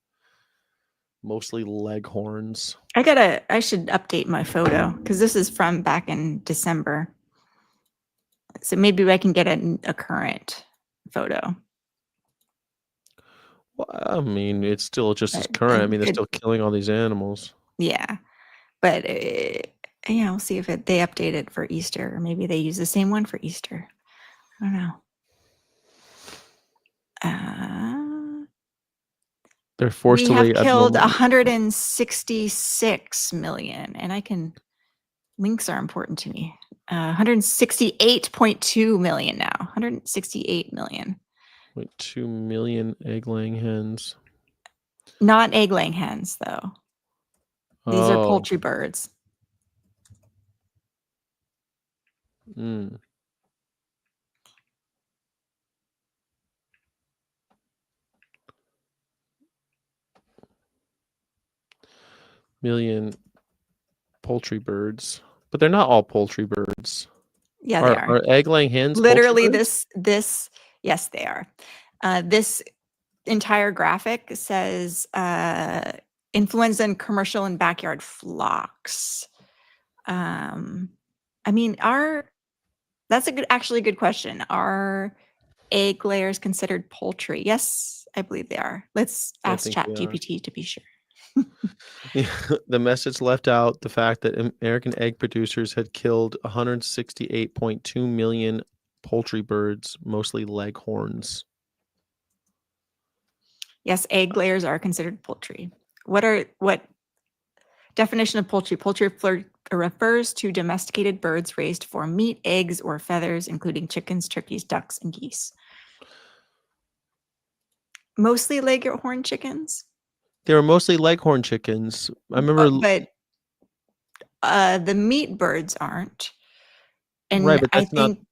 Mostly leghorns. I should update my photo because this is from back in December. So maybe I can get a current photo. Well, I mean, it's still just as current. I mean, they're still killing all these animals. Yeah. But we'll see if they update it for Easter, or maybe they use the same one for Easter. I don't know. They're forced to lay. We have killed 166 million, and links are important to me. 168.2 million now. 168 million. 2 million egg-laying hens. Not egg-laying hens, though. These are poultry birds. Million poultry birds, but they're not all poultry birds. Yeah, they are. Are egg-laying hens literally this? Yes, they are. This entire graphic says influenza in commercial and backyard flocks. I mean, that's actually a good question. Are egg layers considered poultry? Yes, I believe they are. Let's ask ChatGPT to be sure. The message left out the fact that American egg producers had killed 168.2 million poultry birds, mostly leghorns. Yes, egg layers are considered poultry. What definition of poultry? Poultry refers to domesticated birds raised for meat, eggs, or feathers, including chickens, turkeys, ducks, and geese. Mostly leghorn chickens. They were mostly leghorn chickens. I remember, But the meat birds aren't. right, And but I that's not. think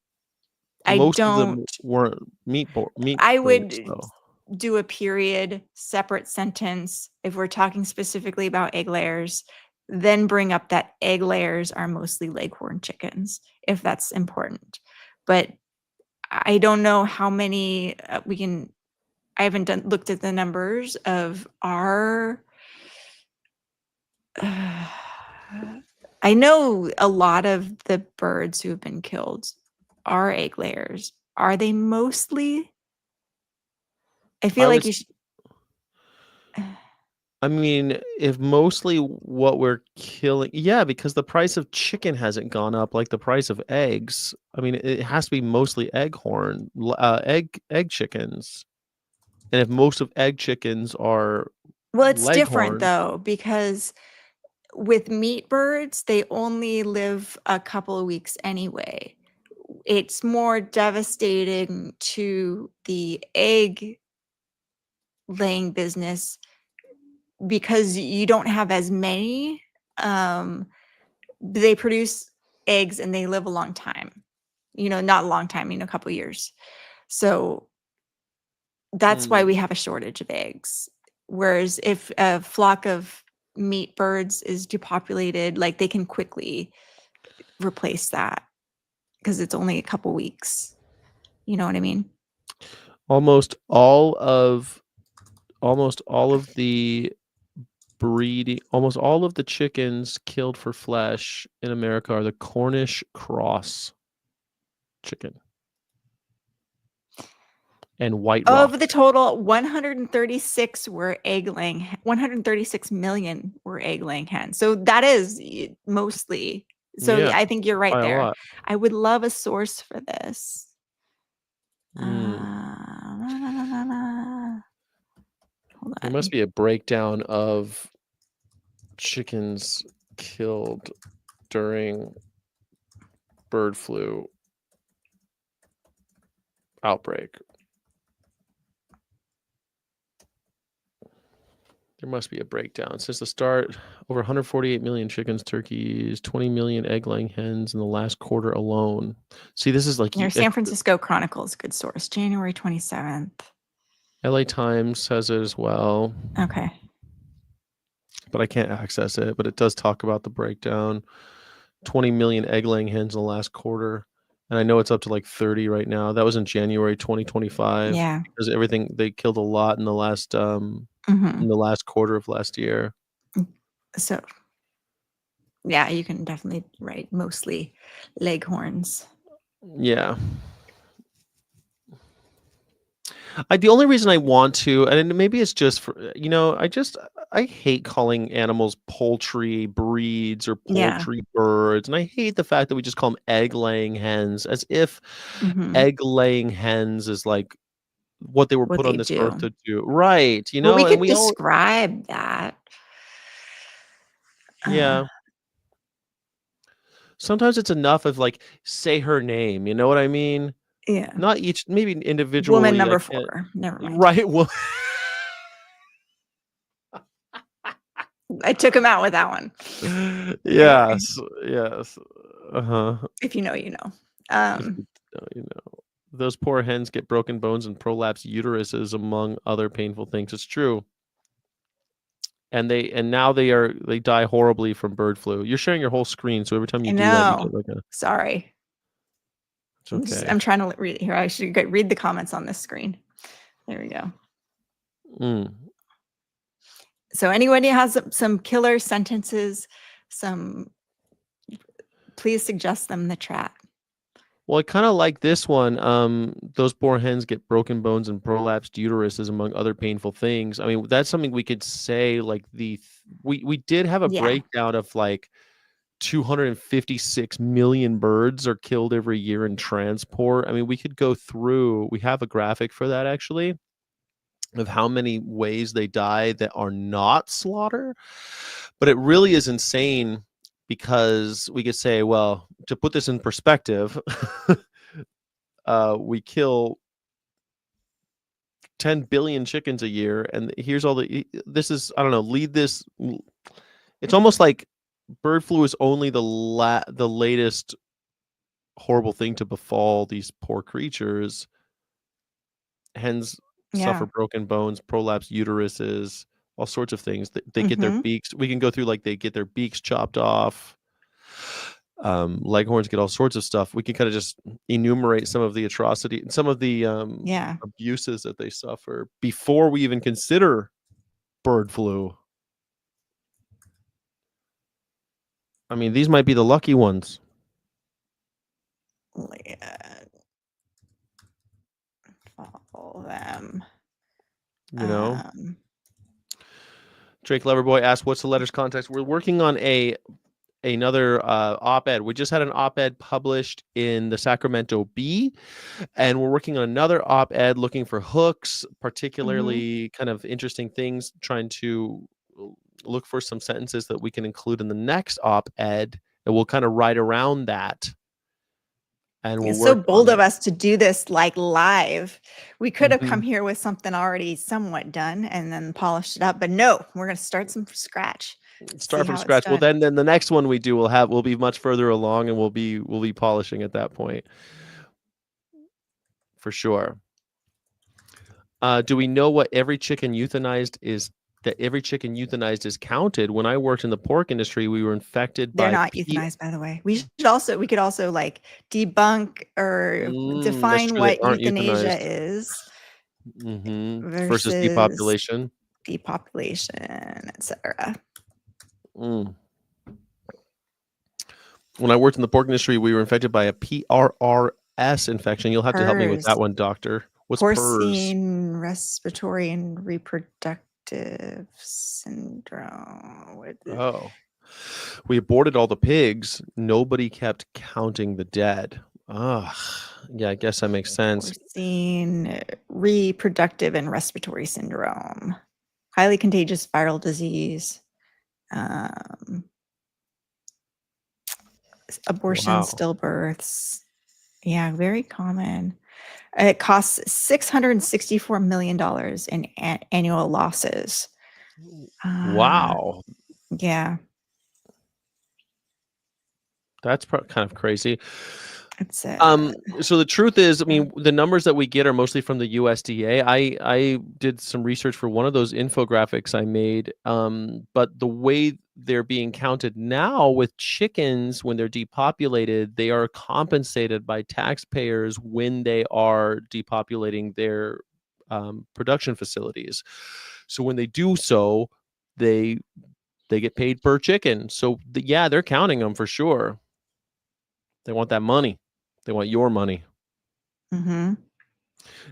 I Most of them don't. weren't meat I birds, would though. do a period, separate sentence if we're talking specifically about egg layers, then bring up that egg layers are mostly leghorn chickens, if that's important. But I don't know how many I haven't looked at the numbers of our. I know a lot of the birds who have been killed are egg layers. Are they mostly? I feel I like was. you should. I mean, if mostly what we're killing, yeah, because the price of chicken hasn't gone up like the price of eggs. I mean, it has to be mostly egg chickens. And if most of egg chickens are Well, it's different leghorn, though, because with meat birds, they only live a couple of weeks anyway. It's more devastating to the egg laying business because you don't have as many. They produce eggs and they live a long time. Not a long time, a couple years. So that's why we have a shortage of eggs. Whereas if a flock of meat birds is depopulated, like they can quickly replace that because it's only a couple weeks. You know what I mean? almost all of the almost all of the chickens killed for flesh in America are the Cornish cross chicken and White Rock. Of the total, 136 were egg laying. 136 million were egg laying hens. So that is mostly. So Yeah, I think you're right by a there. lot. I would love a source for this. Mm. Hold There on. must be a breakdown of chickens killed during bird flu outbreak. There must be a breakdown. Since the start, over 148 million chickens, turkeys, 20 million egg-laying hens in the last quarter alone. See, this is like Your San Francisco Chronicle is a good source. January 27th. LA Times has it as well. Okay. But I can't access it. But it does talk about the breakdown. 20 million egg-laying hens in the last quarter. And I know it's up to like 30 right now. That was in January 2025. Yeah. Because they killed a lot in the last quarter of last year. So, yeah, you can definitely write mostly leghorns. Yeah. The only reason I want to, and maybe it's just for, I hate calling animals poultry breeds or Yeah. poultry birds. And I hate the fact that we just call them egg laying hens, as if Mhm. egg laying hens is like what they were What put on they this do. earth to do. Right. Well, we And could we all, describe that. yeah. Sometimes it's enough of like, say her name. You know what I mean? Yeah. Not each, maybe Woman individually. number Like, 4. Never mind. right. Well, I took him out with that one. Anyway, yes. Yes. Uh-huh. if you know, you know. If you know, you know. Those poor hens get broken bones and prolapsed uteruses, among other painful things. It's true. And now they die horribly from bird flu. You're sharing your whole screen, so every time I you do that, you know. get like a. Sorry. It's okay. I'm trying to read it here. I should read the comments on this screen. There we go. Mm. So anybody has some killer sentences, please suggest them in the chat. Well, I kind of like this one. Those poor hens get broken bones and prolapsed uteruses, among other painful things. I mean, that's something we could say. Like we did have a Yeah. breakdown of like 256 million birds are killed every year in transport. I mean, we could go through. We have a graphic for that actually of how many ways they die that are not slaughter. But it really is insane because we could say, well, to put this in perspective, we kill 10 billion chickens a year, and here's all this is, I don't know, lead this. It's almost like bird flu is only the latest horrible thing to befall these poor creatures. Hens suffer Yeah. broken bones, prolapsed uteruses, all sorts of things. They get their Mhm. beaks. We can go through like they get their beaks chopped off. Leghorns get all sorts of stuff. We can kind of just enumerate some of the atrocity and some of the Yeah. abuses that they suffer before we even consider bird flu. I mean, these might be the lucky ones, Yeah. Follow them. you know? Um, Drake Loverboy asked, "What's the letter's context?" We're working on another op-ed. We just had an op-ed published in the Sacramento Bee, and we're working on another op-ed looking for hooks, mhm. particularly kind of interesting things, trying to look for some sentences that we can include in the next op-ed, and we'll kind of write around that, and we'll It's so work on bold of it. us to do this like live. We could have come Mhm. here with something already somewhat done and then polished it up, but no, we're going to start from scratch. See Start from how it's scratch. Well, done. then the next one we do, we'll be much further along, and we'll be polishing at that point for sure. Do we know what every chicken euthanized is? That every chicken euthanized is counted. When I worked in the pork industry, we were infected They're by not P. euthanized, by the way. We could also like debunk or That's define true. They what aren't euthanasia euthanized. is Versus versus depopulation. depopulation, etc. Mm. When I worked in the pork industry, we were infected by a PRRS infection. You'll have to help me with that PERS, one, doctor. What's PERS? porcine respiratory and reproductive syndrome. What is Oh, we aborted all the pigs. Nobody kept counting the dead. Ugh. Yeah, I guess that makes sense. porcine reproductive and respiratory syndrome? Highly contagious viral disease. Um, abortion, Wow. stillbirths. Yeah, very common. It costs $664 million in annual losses. Uh, Wow. yeah, That's kind of crazy. it's So the truth is, I mean, the numbers that we get are mostly from the USDA. I did some research for one of those infographics I made. But the way they're being counted now with chickens when they're depopulated, they are compensated by taxpayers when they are depopulating their production facilities. So when they do so, they they get paid per chicken. So yeah, they're counting them for sure. They want that money. They want your money. mhm.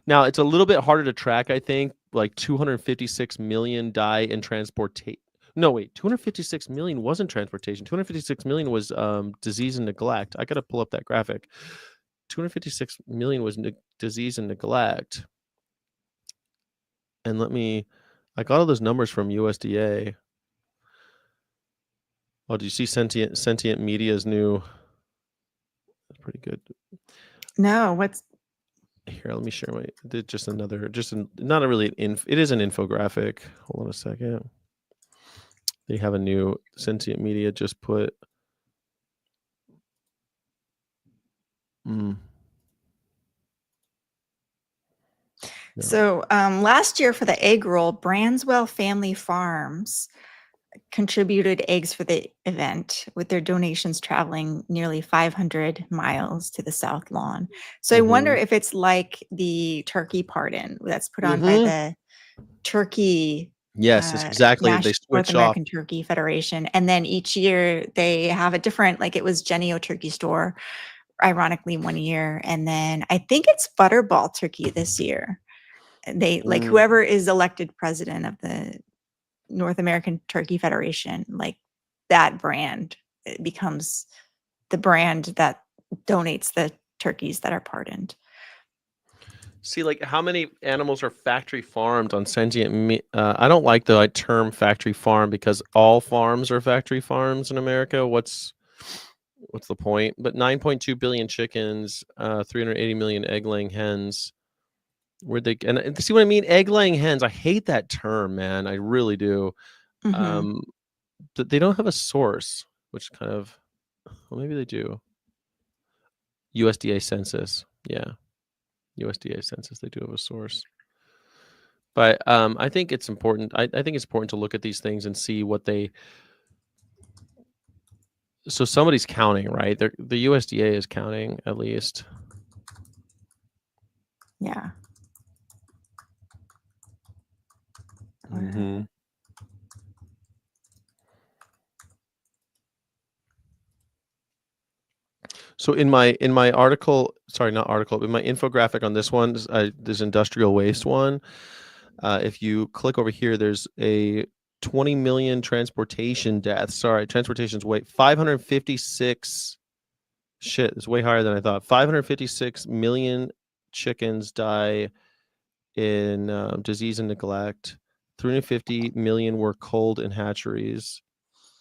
Now, it's a little bit harder to track, I think. Like 256 million die in transportation. No, wait, 256 million wasn't transportation. 256 million was disease and neglect. I got to pull up that graphic. 256 million was disease and neglect. And I got all those numbers from USDA. Oh, do you see Sentient Media's new? That's pretty good. No, what's Here, let me share my. Not a really it is an infographic. Hold on a second. They have a new Sentient Media just put. Mm, yeah. so last year for the egg roll, Branswell Family Farms contributed eggs for the event with their donations traveling nearly 500 miles to the South Lawn. So I wonder Mhm. if it's like the turkey pardon that's put on by Mhm. the Turkey Yes, it's exactly. They North switch off. American Turkey Federation. And then each year they have a different, like it was Jenny O Turkey Store ironically, 1 year, and then I think it's Butterball turkey this year. They like Mm. whoever is elected president of the North American Turkey Federation, like that brand becomes the brand that donates the turkeys that are pardoned. See, like, how many animals are factory farmed on sentient meat? I don't like the term factory farm because all farms are factory farms in America. What's the point? But 9.2 billion chickens, 380 million egg-laying hens. Where'd they and see what I mean? Egg-laying hens. I hate that term, man. I really do. Mhm. Um, they don't have a source, which kind of, well, maybe they do. USDA census, yeah. USDA census, they do have a source. But I think it's important. I think it's important to look at these things and see what they. So somebody's counting, right? The USDA is counting at least. Yeah. Mm-hmm. So in my article, sorry, not article, but my infographic on this one, this industrial waste one. If you click over here, there's a 20 million transportation deaths. Sorry, transportation's way 556. Shit, it's way higher than I thought. 556 million chickens die in disease and neglect. 350 million were culled in hatcheries.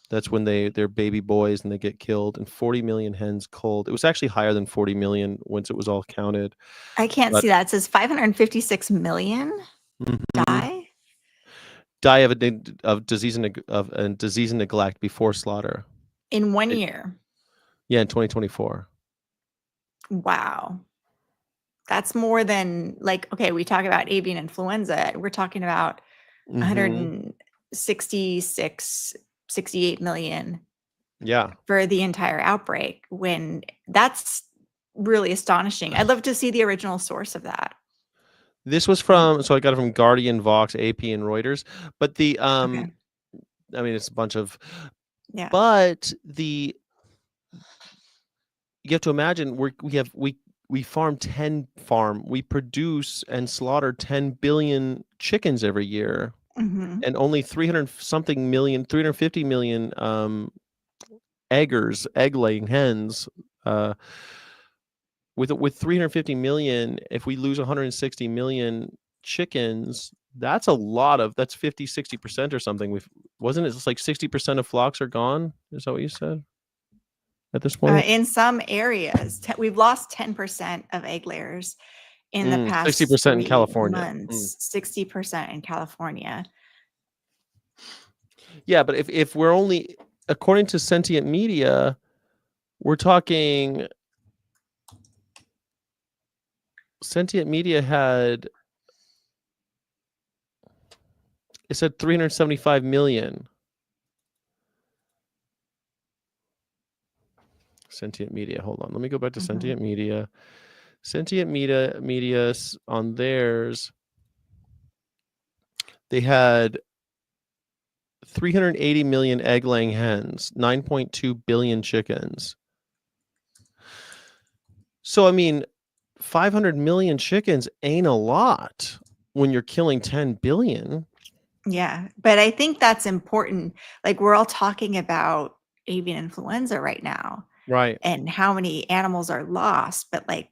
That's when they're baby boys and they get killed, and 40 million hens culled. It was actually higher than 40 million once it was all counted. I can't But see that. It says 556 million Mhm. die Die of disease and disease and neglect before slaughter. in 1 It- year. yeah, in 2024. Wow. That's more than like, okay, we talk about avian influenza. We're talking about Mm-hmm. 166, 68 million Yeah. for the entire outbreak, when that's really astonishing. I'd love to see the original source of that. This was Like, so I got it from Guardian, Vox, AP, and Reuters. But okay. I mean, it's a bunch of, Yeah. but you have to imagine we we produce and slaughter 10 billion chickens every year, Mhm. and only 350 million egg laying hens. uh with 350 million, if we lose 160 million chickens, that's 50-60% or something. Wasn't it just like 60% of flocks are gone? Is that what you said at this point? In some areas, we've lost 10% of egg layers in the past 60% in 3 California. months, 60% in California. Yeah, but if we're only, according to Sentient Media, we're talking, Sentient Media had, it said 375 million. Sentient Media, hold on, let me go back to Mhm. Sentient Media. Sentient Media on theirs, they had 380 million egg laying hens, 9.2 billion chickens. So I mean, 500 million chickens ain't a lot when you're killing 10 billion. Yeah, but I think that's important. Like, we're all talking about avian influenza right now Right. and how many animals are lost, but like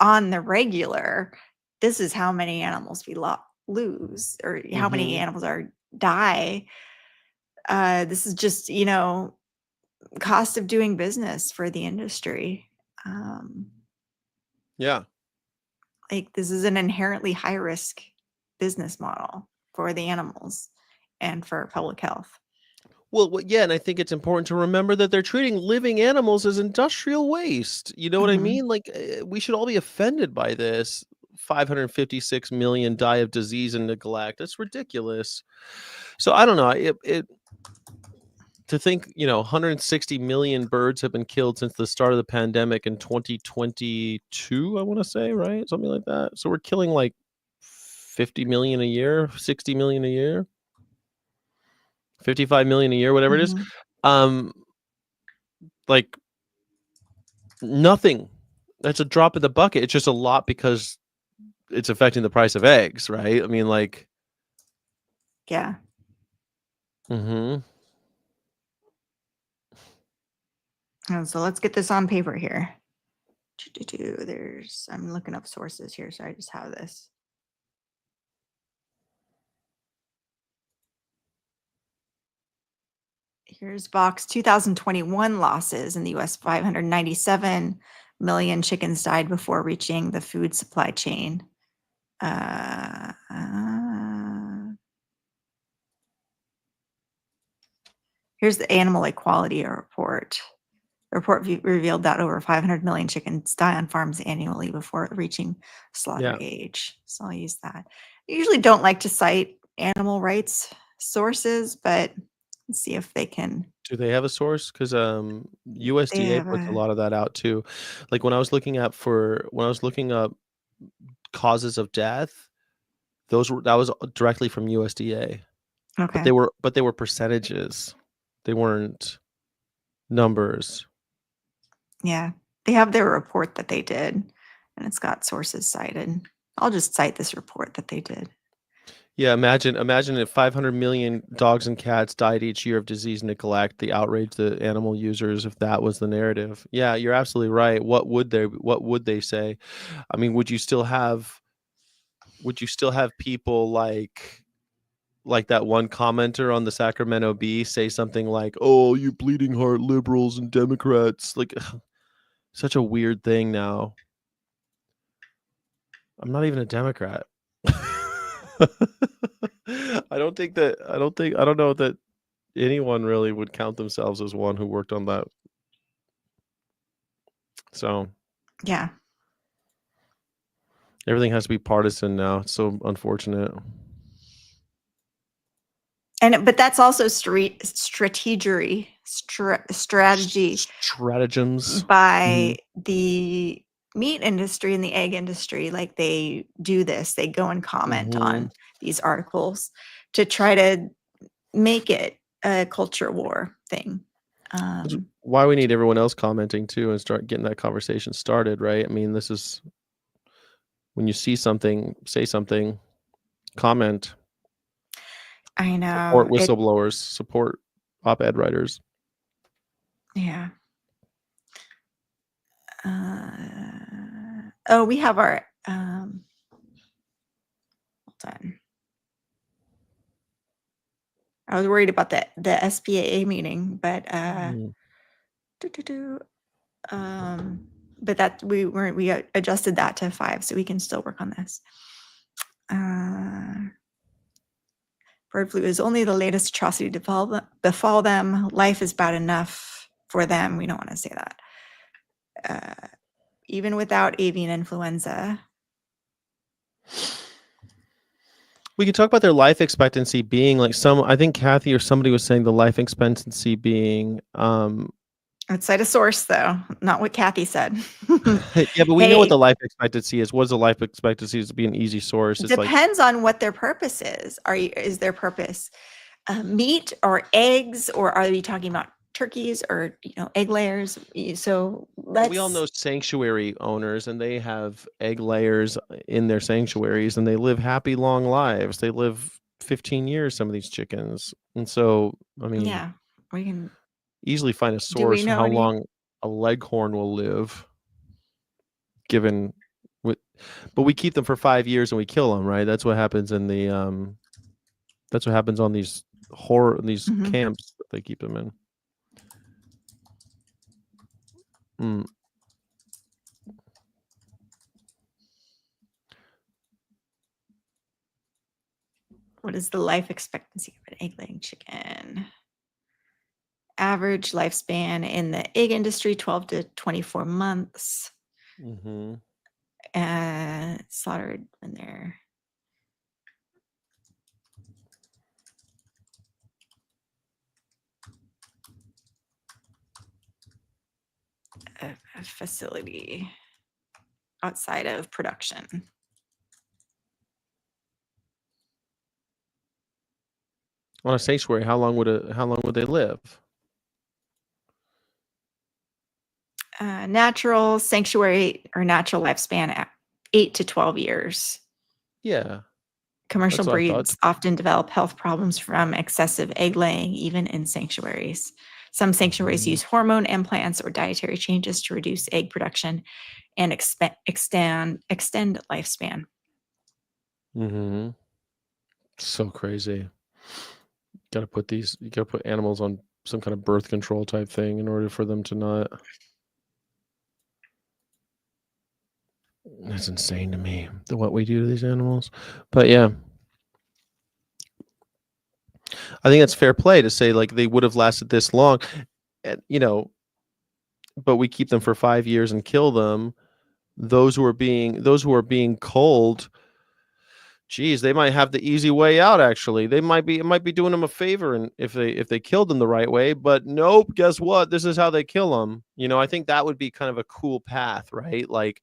on the regular, this is how many animals we lose, or how many Mm-hmm. animals are die. This is just, cost of doing business for the industry. Um, Yeah. like, this is an inherently high risk business model for the animals and for public health. Well, yeah, and I think it's important to remember that they're treating living animals as industrial waste. You know what I Mhm. mean? Like, we should all be offended by this. 556 million die of disease and neglect. That's ridiculous. So I don't know. It to think, 160 million birds have been killed since the start of the pandemic in 2022, I want to say, right? Something like that. So we're killing like 50 million a year, 60 million a year, 55 million a year, whatever it is. Mhm. Um, like, Nothing. That's a drop in the bucket. It's just a lot because it's affecting the price of eggs, right? I mean, like, Yeah. mm-hmm. And so let's get this on paper here. I'm looking up sources here, so I just have this. Here's Box 2021 losses in the US. 597 million chickens died before reaching the food supply chain. Here's the animal equality report. The report revealed that over 500 million chickens die on farms annually before reaching slaughter age. So I'll use that. I usually don't like to cite animal rights sources, but let's see if they can. Do they have a source? Because They USDA have puts a a. lot of that out too. Like when I was looking up causes of death, that was directly from USDA. But Okay. they were percentages. They weren't numbers. Yeah. They have their report that they did, and it's got sources cited. I'll just cite this report that they did. Yeah, imagine if 500 million dogs and cats died each year of disease and neglect, the outrage the animal users if that was the narrative. Yeah, you're absolutely right. What would they say? I mean, would you still have people like that one commenter on the Sacramento Bee say something like, "Oh, you bleeding heart liberals and Democrats." Like such a weird thing now. I'm not even a Democrat. I don't know that anyone really would count themselves as one who worked on that. So Yeah. everything has to be partisan now. It's so unfortunate. But that's also strategy Stratagems. by the meat industry and the egg industry. Like they do this, they go and comment on these articles to try to make it a culture war thing. Why we need everyone else commenting too and start getting that conversation started, right? I mean, this is when you see something, say something, comment. I know. Support whistleblowers, support op-ed writers. Yeah. Oh, we have our hold on. I was worried about the SPAA meeting, but but that we adjusted that to 5, so we can still work on this. Bird flu is only the latest atrocity to befall them. Life is bad enough for them. We don't want to say that. Even without avian influenza. We could talk about their life expectancy being like I think Kathy or somebody was saying the life expectancy being Outside a source, though, not what Kathy said. yeah, but we know what the life expectancy is. What is the life expectancy to be an easy source? It's depends on what their purpose is. Is their purpose meat or eggs, or are we talking about turkeys or egg layers? So we all know sanctuary owners, and they have egg layers in their sanctuaries, and they live happy, long lives. They live 15 years. Some of these chickens, and so I mean, yeah, we can easily find a source for how long a leghorn will live. Given, but we keep them for 5 years and we kill them, right? That's what happens in the that's what happens on these camps that they keep them in. What is the life expectancy of an egg-laying chicken? Average lifespan in the egg industry, 12 to 24 months. Slaughtered when they're a facility outside of production. On a sanctuary, how long would they live? Natural sanctuary or natural lifespan, 8 to 12 years. Yeah, Commercial that's what I thought. breeds often develop health problems from excessive egg laying, even in sanctuaries. Some sanctuaries Mhm. use hormone implants or dietary changes to reduce egg production and extend lifespan. Mhm. So crazy. You gotta put animals on some kind of birth control type thing in order for them to not. That's insane to me, what we do to these animals. But yeah, I think it's fair play to say like they would have lasted this long, and but we keep them for 5 years and kill them. Those who are being culled, geez, they might have the easy way out. Actually, it might be doing them a favor, and if they killed them the right way. But nope, guess what? This is how they kill them. I think that would be kind of a cool path, right? Like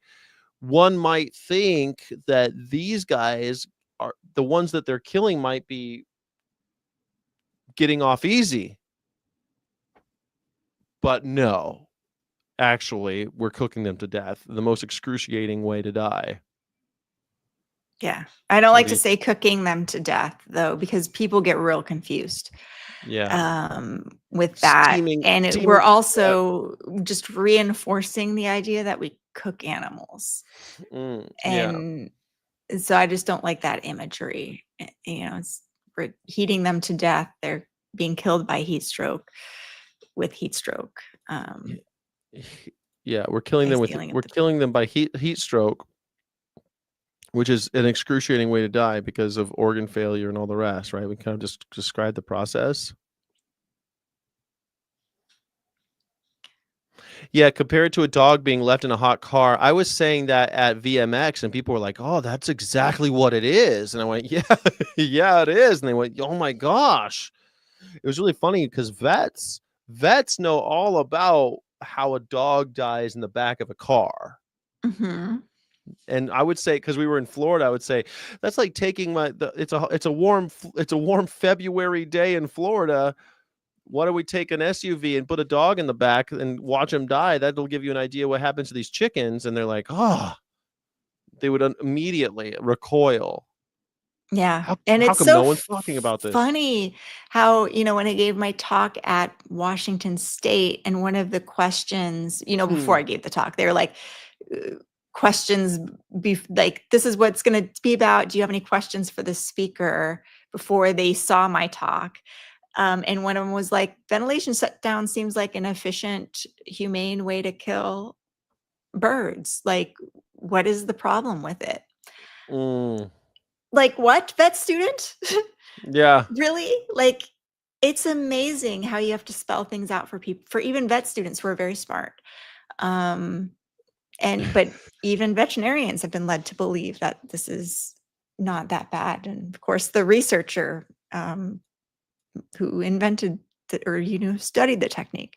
one might think that these guys are the ones that they're killing might be getting off easy, but no, actually, we're cooking them to death. The most excruciating way to die. Yeah. I don't What like do to you? say cooking them to death, though, because people get real confused Yeah, with that. steaming, And steaming. we're also just reinforcing the idea that we cook animals. Yeah, And so I just don't like that imagery. We're heating them to death. They're being killed by heat stroke with heat stroke. yeah. We're killing By them with stealing of we're the killing them by heat stroke, which is an excruciating way to die because of organ failure and all the rest, right? We kind of just described the process. Yeah, compared to a dog being left in a hot car. I was saying that at VMX and people were like, "Oh, that's exactly what it is." And I went, "Yeah, yeah, it is." And they went, "Oh my gosh." It was really funny because vets know all about how a dog dies in the back of a car. Mhm. And I would say, because we were in Florida, I would say that's like taking it's a warm February day in Florida. Why don't we take an SUV and put a dog in the back and watch him die? That'll give you an idea what happens to these chickens. And they're like, oh, they would immediately recoil. Yeah, How and how it's come so no one's talking about this? funny how, when I gave my talk at Washington State, and one of the questions, before Mm, I gave the talk, they were like, questions, like, "This is what's gonna be about. Do you have any questions for the speaker?" Before they saw my talk. And one of them was like, "Ventilation shutdown seems like an efficient, humane way to kill birds. Like, what is the problem with it?" mm, Like, "What, vet student?" yeah. Really? Like, it's amazing how you have to spell things out for people, for even vet students who are very smart. Um, but even veterinarians have been led to believe that this is not that bad. And of course, the researcher who invented or studied the technique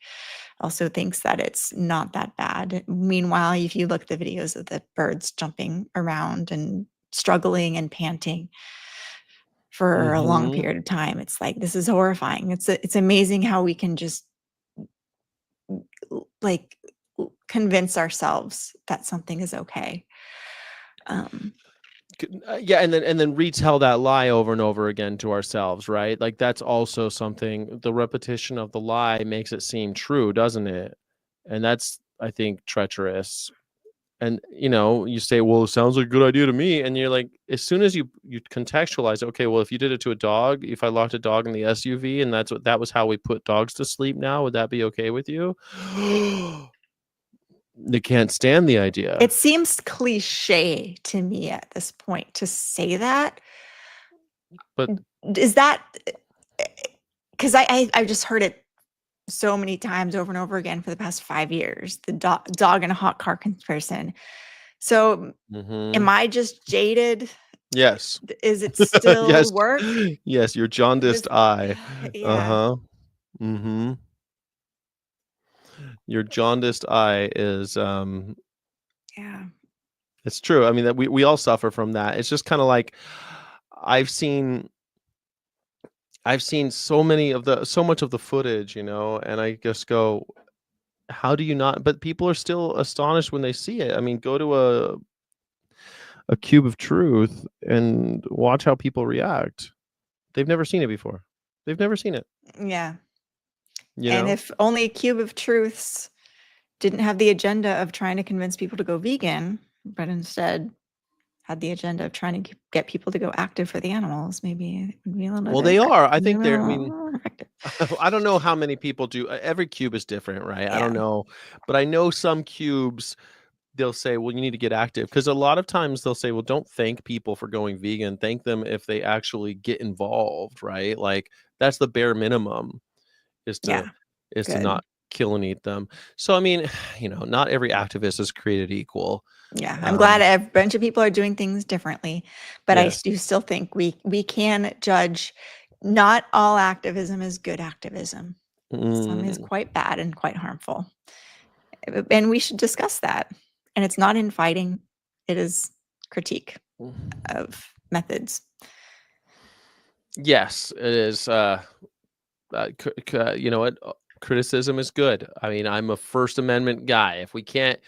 also thinks that it's not that bad. Meanwhile, if you look at the videos of the birds jumping around and struggling and panting for a long Hmm. period of time, it's like, this is horrifying. It's amazing how we can just like convince ourselves that something is okay. Um, Yeah, and then retell that lie over and over again to ourselves, right? Like that's also something. The repetition of the lie makes it seem true, doesn't it? And that's, I think, treacherous. And you say, well, it sounds like a good idea to me, and you're like, as soon as you contextualize it, okay, well, if you did it to a dog, if I locked a dog in the SUV and that was how we put dogs to sleep, now would that be okay with you? They can't stand the idea. it seems cliche to me at this point to say that. But Is that because I've just heard it so many times over and over again for the past 5 years, the dog in a hot car comparison. So am mhm. I just jaded? Yes. Is it still Yes. work? Yes, your jaundiced This, eye. yeah, Uh-huh. Mhm. Your jaundiced eye is yeah. it's true. I mean, that we all suffer from that. It's just kind of like I've seen I've seen so much of the footage, and I just go, how do you not? But people are still astonished when they see it. I mean, go to a cube of truth and watch how people react. They've never seen it before. They've never seen it. Yeah. You And know. if only a cube of truths didn't have the agenda of trying to convince people to go vegan, but instead had the agenda of trying to get people to go active for the animals, maybe it would be a little Well, bit they are. I be a think they're. I mean, little more effective. I don't know how many people do. Every cube is different, right? I Yeah. don't know, but I know some cubes they'll say, well, you need to get active because a lot of times they'll say, well, don't thank people for going vegan. Thank them if they actually get involved, right? Like that's the bare minimum is to Yeah. is to Good. not kill and eat them. So I mean, not every activist is created equal. Yeah, I'm glad Um, a bunch of people are doing things differently, but I yes. do still think we can judge not all activism is good activism. Some is Mm, quite bad and quite harmful. And we should discuss that. And it's not infighting, it is critique of methods. yes, it is. You know what? Criticism is good. I mean, I'm a First Amendment guy. If we can't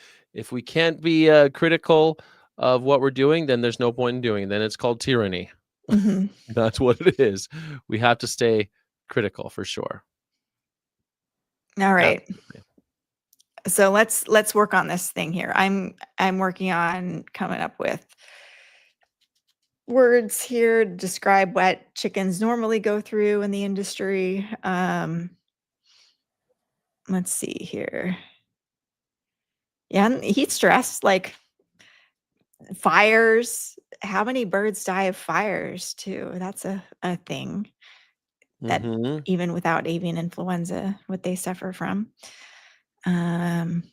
be critical of what we're doing, then there's no point in doing it. Then it's called tyranny. Mhm. That's what it is. We have to stay critical for sure. All right. Absolutely. So let's work on this thing here. I'm working on coming up with words here to describe what chickens normally go through in the industry. Let's see here. Yeah, and heat stress, like fires. How many birds die of fires too? That's a thing that Mm-hmm. even without avian influenza, what they suffer from. Um,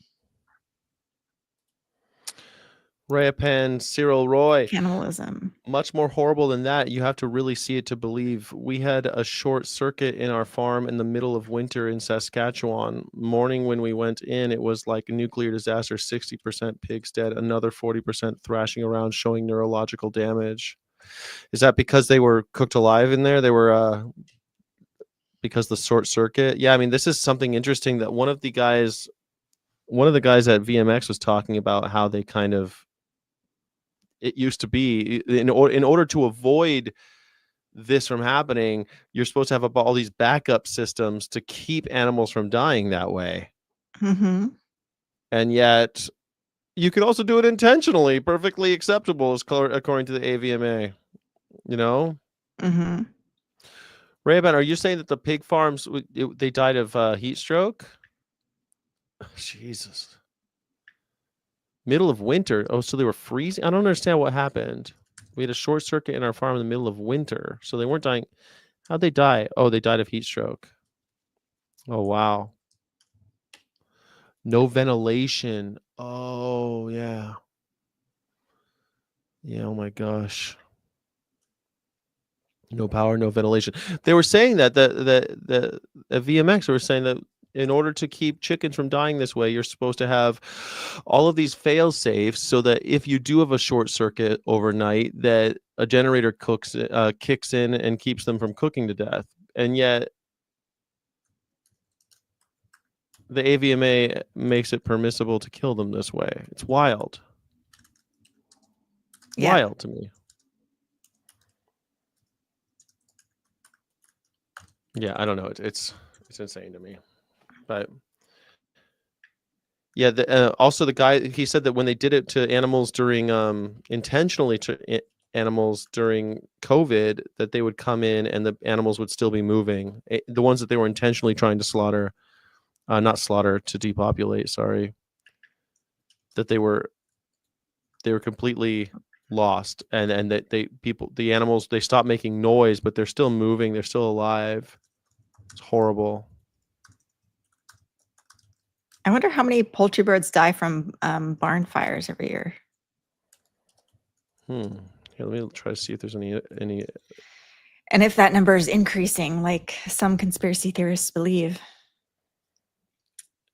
Rayapan, Cyril Roy. Cannibalism. Much more horrible than that. You have to really see it to believe. We had a short circuit in our farm in the middle of winter in Saskatchewan. Morning when we went in, it was like a nuclear disaster, 60% pigs dead, another 40% thrashing around, showing neurological damage. Is that because they were cooked alive in there? They were because the short circuit. Yeah, I mean, this is something interesting that one of the guys at VMX was talking about how they kind of it used to be in order to avoid this from happening, you're supposed to have all these backup systems to keep animals from dying that way. Mhm. And yet you can also do it intentionally, perfectly acceptable according to the AVMA, you know? Mhm. Ray-Ban, are you saying that the pig farms they died of heat stroke? Jesus. Middle of winter. Oh, so they were freezing? I don't understand what happened. We had a short circuit in our farm in the middle of winter. So they weren't dying. How'd they die? Oh, they died of heat stroke. Oh, wow. No ventilation. Oh, yeah. Yeah, oh my gosh. No power, no ventilation. They were saying that the at VMX were saying that in order to keep chickens from dying this way, you're supposed to have all of these fail safes so that if you do have a short circuit overnight, that a generator kicks in and keeps them from cooking to death. And yet the AVMA makes it permissible to kill them this way. It's wild. Yeah. Wild to me. Yeah, I don't know. It's insane to me. But yeah, also the guy he said that when they did it to animals during intentionally to animals during COVID, that they would come in and the animals would still be moving. The ones that they were intentionally trying to slaughter, not slaughter to depopulate. Sorry, that they were completely lost, and that the animals they stopped making noise, but they're still moving. They're still alive. It's horrible. I wonder how many poultry birds die from barn fires every year. Here, let me try to see if there's any. And if that number is increasing, like some conspiracy theorists believe.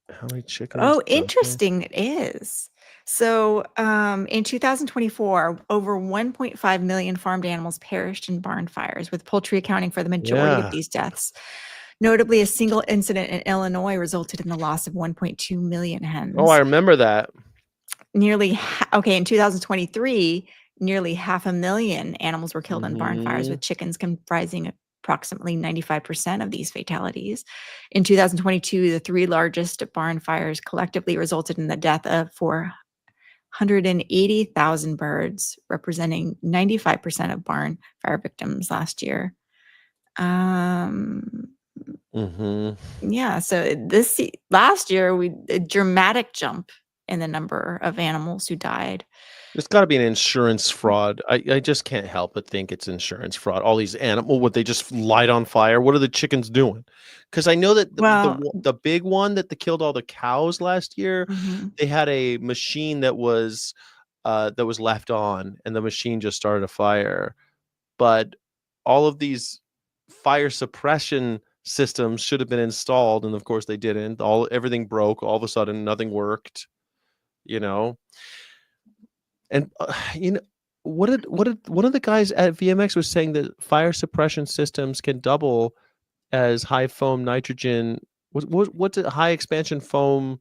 How many chickens Oh, die? interesting. It is. So in 2024, over 1.5 million farmed animals perished in barn fires, with poultry accounting for the majority of Yeah. these deaths. Notably, a single incident in Illinois resulted in the loss of 1.2 million hens. Oh, I remember that. In 2023, nearly 500,000 animals were killed in barn fires, with chickens comprising approximately 95% of these fatalities. In 2022, the 3 largest barn fires collectively resulted in the death of 480,000 birds, representing 95% of barn fire victims last year. Yeah, so last year, a dramatic jump in the number of animals who died. There's gotta be an insurance fraud. I just can't help but think it's insurance fraud. All these would they just light on fire? What are the chickens doing? Because I know that Well, the big one that killed all the cows last year, mhm. they had a machine that was left on, and the machine just started a fire. But all of these fire suppression systems should have been installed, and of course they didn't. Everything broke. All of a sudden, nothing worked, you know? And, you know, what did one of the guys at VMX was saying that fire suppression systems can double as high foam nitrogen. What's it? High expansion foam.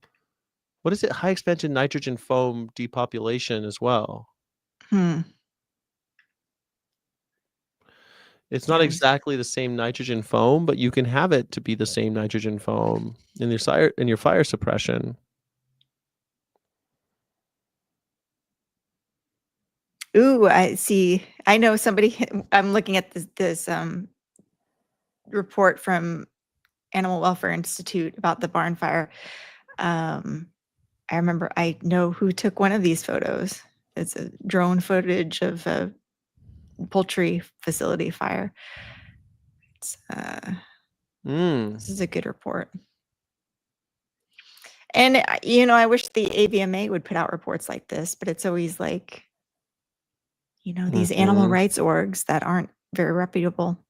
What is it? High expansion nitrogen foam depopulation as well. Hmm. It's not Yes. exactly the same nitrogen foam, but you can have it to be the same nitrogen foam in your fire suppression. Ooh, I see. I know somebody. I'm looking at this report from Animal Welfare Institute about the barn fire. I know who took one of these photos. It's a drone footage of a poultry facility fire. This is a good report. And, I wish the AVMA would put out reports like this, but it's always like, these animal rights orgs that aren't very reputable.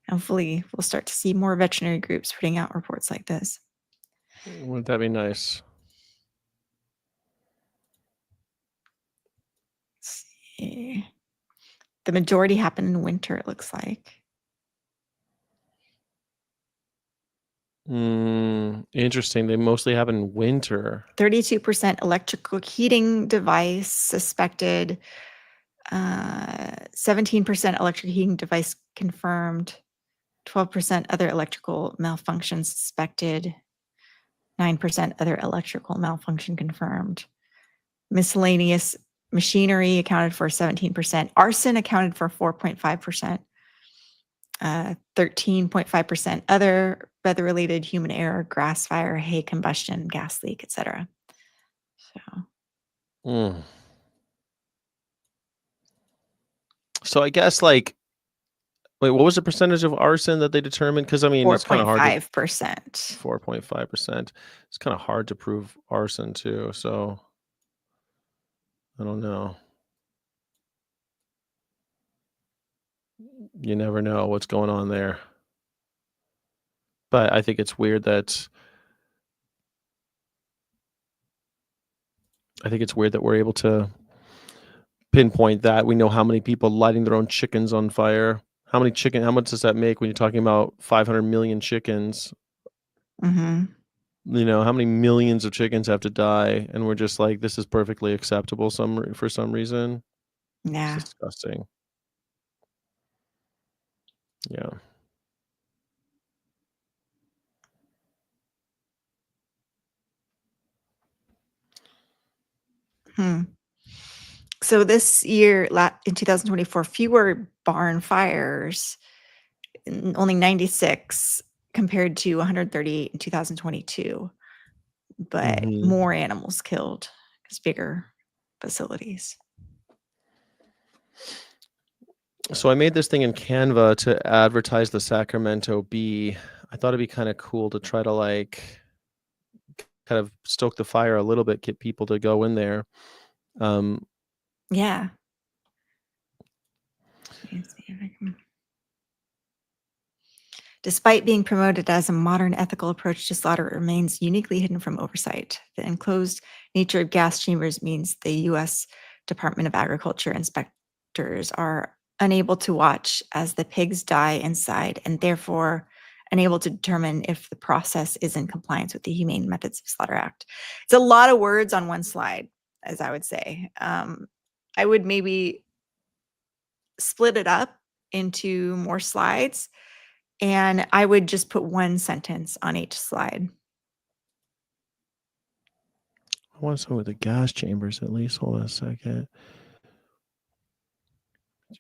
Hopefully, we'll start to see more veterinary groups putting out reports like this. Wouldn't that be nice? Let's see. The majority happen in winter, it looks like. Interesting. They mostly happen in winter. 32% electrical heating device suspected. 17% electric heating device confirmed. 12% other electrical malfunction suspected. 9% other electrical malfunction confirmed. Miscellaneous machinery accounted for 17%. Arson accounted for 4.5%. 13.5% other weather-related human error, grass fire, hay combustion, gas leak, etc. So I guess wait, what was the percentage of arson that they determined? Because I mean, it's kind of hard. 4.5%. 4.5%. It's kind of hard to prove arson too. So I don't know. You never know what's going on there. But I think it's weird that we're able to pinpoint that. We know how many people lighting their own chickens on fire. How much does that make when you're talking about 500 million chickens? How many millions of chickens have to die, and we're just like, this is perfectly acceptable for some reason. Yeah. It's disgusting. Yeah. So this year, in 2024, fewer barn fires, only 96 compared to 138 in 2022, but more animals killed because bigger facilities. So I made this thing in Canva to advertise the Sacramento Bee. I thought it'd be kind of cool to try to kind of stoke the fire a little bit, get people to go in there. Yeah. Let me see if I can. Despite being promoted as a modern ethical approach to slaughter, it remains uniquely hidden from oversight. The enclosed nature of gas chambers means the U.S. Department of Agriculture inspectors are unable to watch as the pigs die inside, and therefore and able to determine if the process is in compliance with the Humane Methods of Slaughter Act. It's a lot of words on one slide, as I would say. I would maybe split it up into more slides, and I would just put one sentence on each slide. I want some with the gas chambers at least. Hold on a second.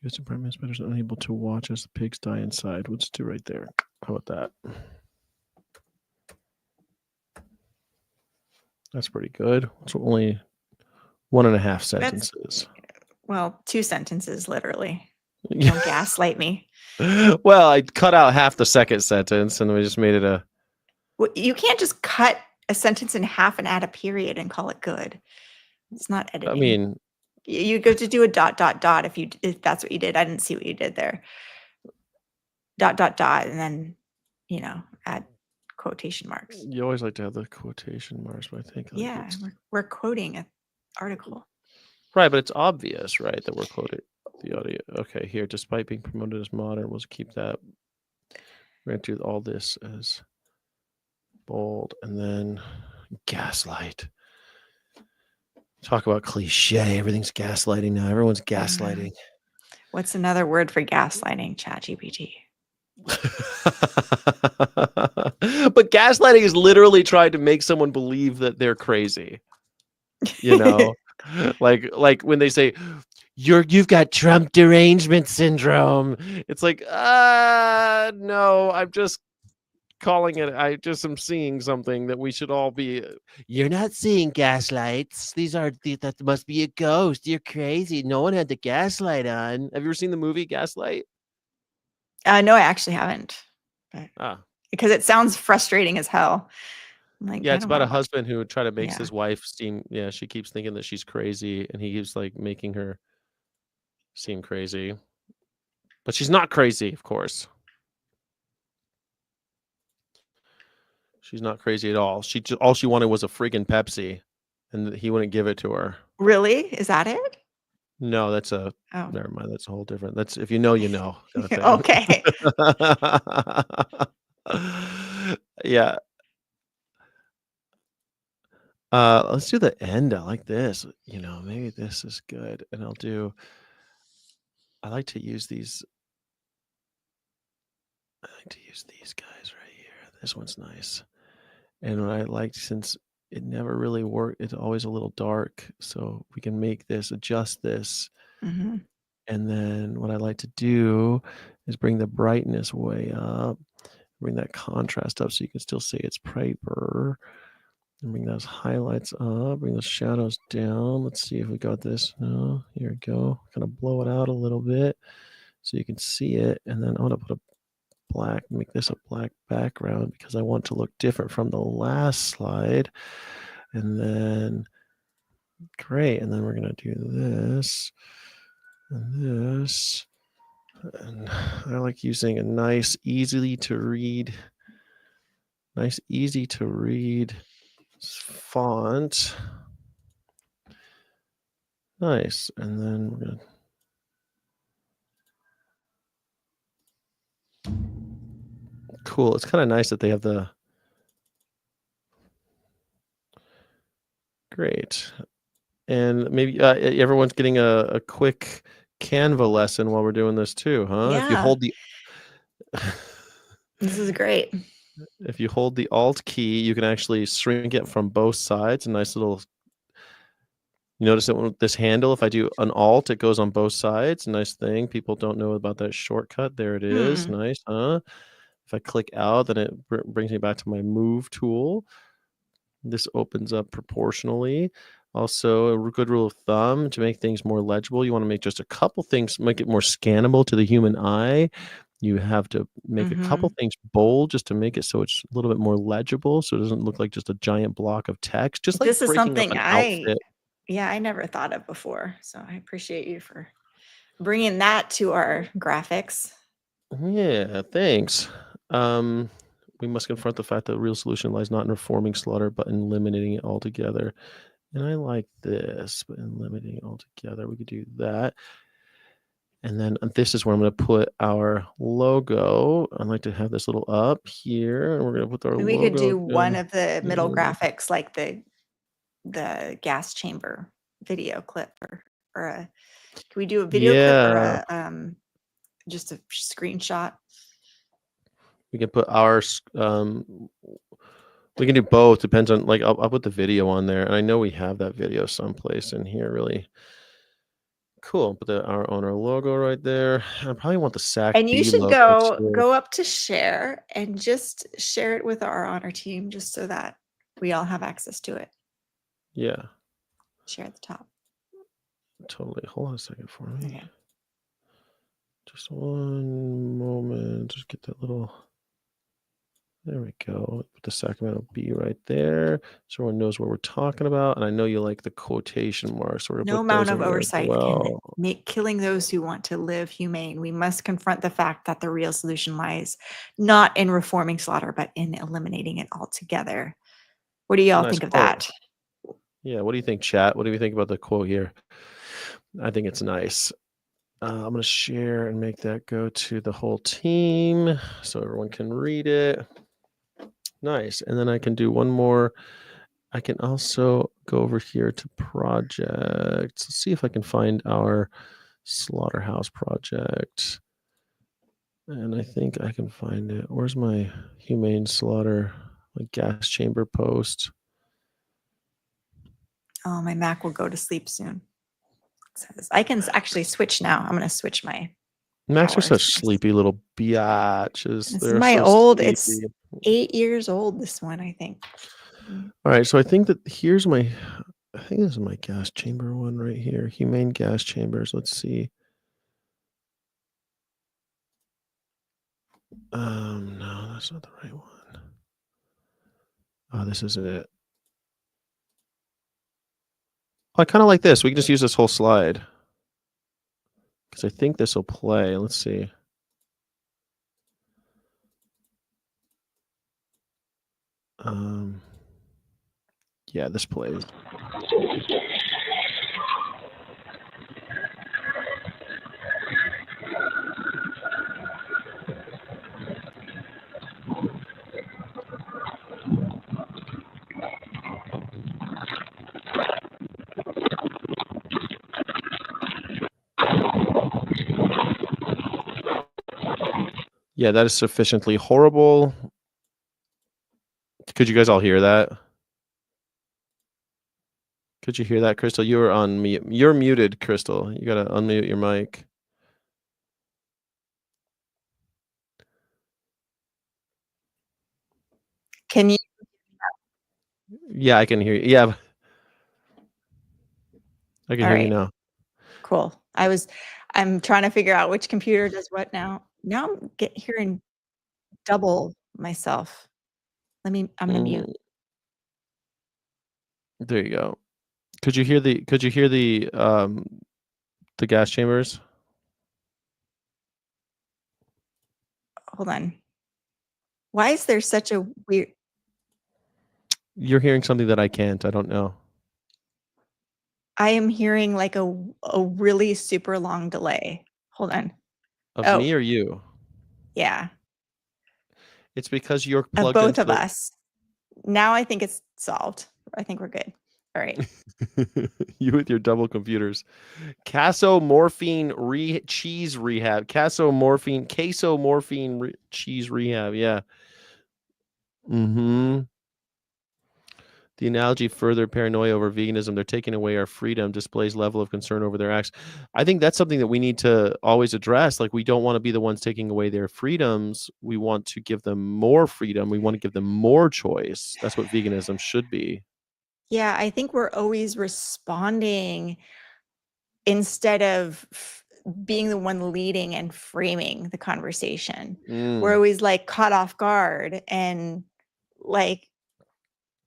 U.S. Department inspectors are unable to watch as the pigs die inside. We'll just do right there. How about that? That's pretty good. It's only 1.5 sentences. Well, 2 sentences, literally. Don't gaslight me. Well, I cut out half the second sentence and we just made it a... Well, you can't just cut a sentence in half and add a period and call it good. It's not editing. I mean... You go to do a ... if that's what you did. I didn't see what you did there. ... and then, add quotation marks. You always like to have the quotation marks, but I think... Yeah, we're quoting an article. Right, but it's obvious, right, that we're quoting the audio. Okay, here, despite being promoted as modern, we'll keep that. We're going to do all this as bold, and then gaslight. Talk about cliche. Everything's gaslighting now. Everyone's gaslighting. What's another word for gaslighting, ChatGPT? But gaslighting is literally trying to make someone believe that they're crazy. Like when they say you've got Trump derangement syndrome. It's like, no, I'm just calling it. I just am seeing something that we should all be. You're not seeing gaslights. That must be a ghost. You're crazy. No one had the gaslight on. Have you ever seen the movie Gaslight? No, I actually haven't. Because it sounds frustrating as hell. Like, it's about a husband who try to make his wife seem, she keeps thinking that she's crazy, and he keeps like making her seem crazy, but she's not crazy, of course. She's not crazy at all. All she wanted was a freaking Pepsi, and he wouldn't give it to her. Really? Is that it? No, that's never mind. That's a whole different. That's if you know, you know. Okay. Yeah. Let's do the end. I like this. Maybe this is good, and I like to use these. I like to use these guys right here. This one's nice. And what I liked, since it never really worked, it's always a little dark. So we can adjust this. Mm-hmm. And then what I like to do is bring the brightness way up, bring that contrast up so you can still see it's brighter. And bring those highlights up, bring those shadows down. Let's see if we got this. No, here we go. Kind of blow it out a little bit so you can see it. And then I'm going to put make this a black background because I want to look different from the last slide. And then, great. And then we're going to do this and this. And I like using a nice, easy to read font. Nice. And then we're going to cool. It's kind of nice that they have the great. And maybe everyone's getting a quick Canva lesson while we're doing this too, huh? Yeah. If you hold the this is great. If you hold the Alt key, you can actually shrink it from both sides. A nice little. You notice that with this handle, if I do an Alt, it goes on both sides. Nice thing. People don't know about that shortcut. There it is. Nice, huh? If I click out, then it brings me back to my Move tool. This opens up proportionally. Also, a good rule of thumb to make things more legible, you want to make just a couple things, make it more scannable to the human eye. You have to make a couple things bold just to make it so it's a little bit more legible, so it doesn't look like just a giant block of text. Just like this is something outfit. I never thought of before. So I appreciate you for bringing that to our graphics. Yeah, thanks. We must confront the fact that the real solution lies not in reforming slaughter, but in eliminating it altogether. And I like this, but in limiting it altogether, we could do that. And then this is where I'm going to put our logo. I'd like to have this little up here, and we're going to put our We could logo do one again. of the middle Yeah. graphics, like the gas chamber video clip, or a. Can we do a video clip or Yeah. just a screenshot? We can put our we can do both. Depends on, like, I'll put the video on there, and I know we have that video someplace in here. Really cool. Put our owner logo right there. I probably want the SAC And you B should logo go too. up to share and just share it with our honor team, just so that we all have access to it. Yeah, Share at the top. totally. Hold on a second for me. Okay. Just one moment. Just get that little. There we go. Put the Sacramento B right there, so everyone knows what we're talking about. And I know you like the quotation marks, so we're gonna No put those amount of in there as oversight can well. make killing those who want to live humane. We must confront the fact that the real solution lies not in reforming slaughter, but in eliminating it altogether. What do y'all Nice think of quote. that? Yeah. What do you think, chat? What do you think about the quote here? I think it's nice. I'm going to share and make that go to the whole team so everyone can read it. Nice. And then I can do one more. I can also go over here to projects. Let's see if I can find our slaughterhouse project. And I think I can find it. Where's my humane slaughter, my gas chamber post? Oh, my Mac will go to sleep soon. I can actually switch now. I'm going to switch my Macs are power such source. sleepy little biatches. This is They're my so old. sleepy. It's 8 years old. This one, I think. All right, so I think that here's my, I think this is my gas chamber one right here. Humane gas chambers. Let's see. No, that's not the right one. Oh, this isn't it. I kind of like this. We can just use this whole slide because I think this will play. Let's see. Yeah, this plays. Yeah, that is sufficiently horrible. Could you guys all hear that? Could you hear that, Crystal? You were on mute. You're muted, Crystal. You gotta unmute your mic. Can you? Yeah, I can hear you. Yeah, I can All hear you right. now. Cool. I'm trying to figure out which computer does what now. Now I'm hearing double myself. I'm gonna mute. There you go. Could you hear the gas chambers? Hold on. Why is there such a weird? You're hearing something that I can't. I don't know. I am hearing like a really super long delay. Hold on. Of Oh, me or you? yeah. It's because you're Of plugged both into of us. Now I think it's solved. I think we're good. All right. you with your double computers. Casomorphine cheese rehab. Casomorphine cheese rehab. Yeah. Mm-hmm. The analogy further paranoia over veganism. They're taking away our freedom, displays level of concern over their acts. I think that's something that we need to always address. Like, we don't want to be the ones taking away their freedoms. We want to give them more freedom. We want to give them more choice. That's what veganism should be. Yeah, I think we're always responding instead of being the one leading and framing the conversation. We're always like caught off guard, and like,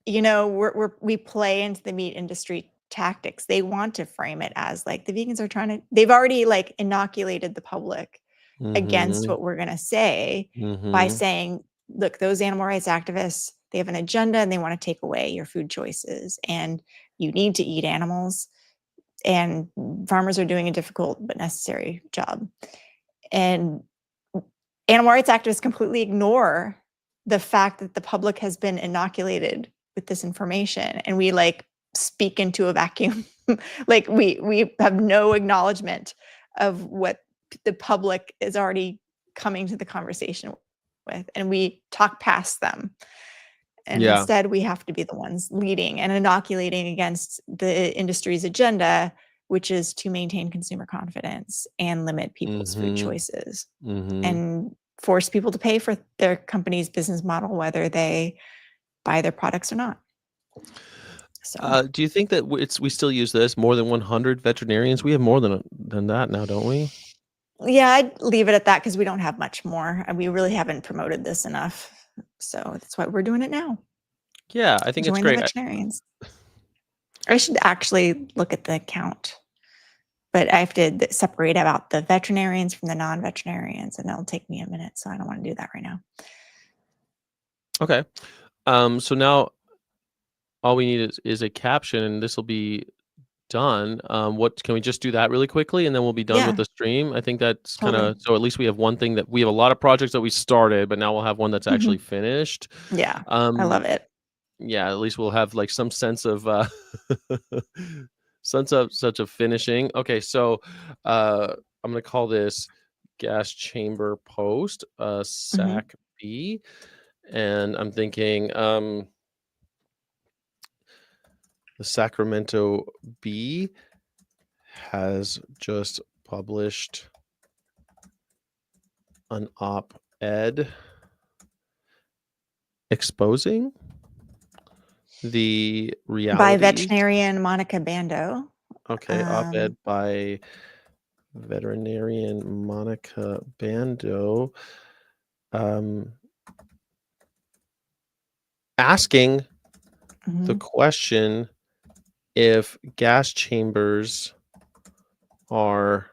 we play into the meat industry tactics. They want to frame it as like the vegans are trying to, they've already like inoculated the public against what we're going to say by saying, look, those animal rights activists, they have an agenda and they want to take away your food choices and you need to eat animals. and farmers are doing a difficult but necessary job. And animal rights activists completely ignore the fact that the public has been inoculated with this information, and we like speak into a vacuum. Like we have no acknowledgement of what the public is already coming to the conversation with, and we talk past them. And Yeah. instead, we have to be the ones leading and inoculating against the industry's agenda, which is to maintain consumer confidence and limit people's food choices and force people to pay for their company's business model, whether they buy their products or not. So, Do you think that we still use this more than 100 veterinarians? We have more than that now, don't we? yeah, I'd leave it at that because we don't have much more, and we really haven't promoted this enough. So that's why we're doing it now. Yeah, I think it's Join the great. veterinarians. I should actually look at the count, but I have to separate out the veterinarians from the non-veterinarians, and it'll take me a minute, so I don't want to do that right now. Okay. So now all we need is a caption, and this will be done. What can we just do that really quickly, and then we'll be done with Yeah, the stream? I think that's kind totally. of so. At least we have one thing that we have a lot of projects that we started, but now we'll have one that's actually finished. Yeah, I love it. Yeah, at least we'll have like some sense of such a finishing. Okay, so I'm gonna call this gas chamber post sac B, and I'm thinking the Sacramento Bee has just published an op-ed exposing the By realities. veterinarian Monica Bando. Okay, op-ed by veterinarian Monica Bando, asking the question if gas chambers are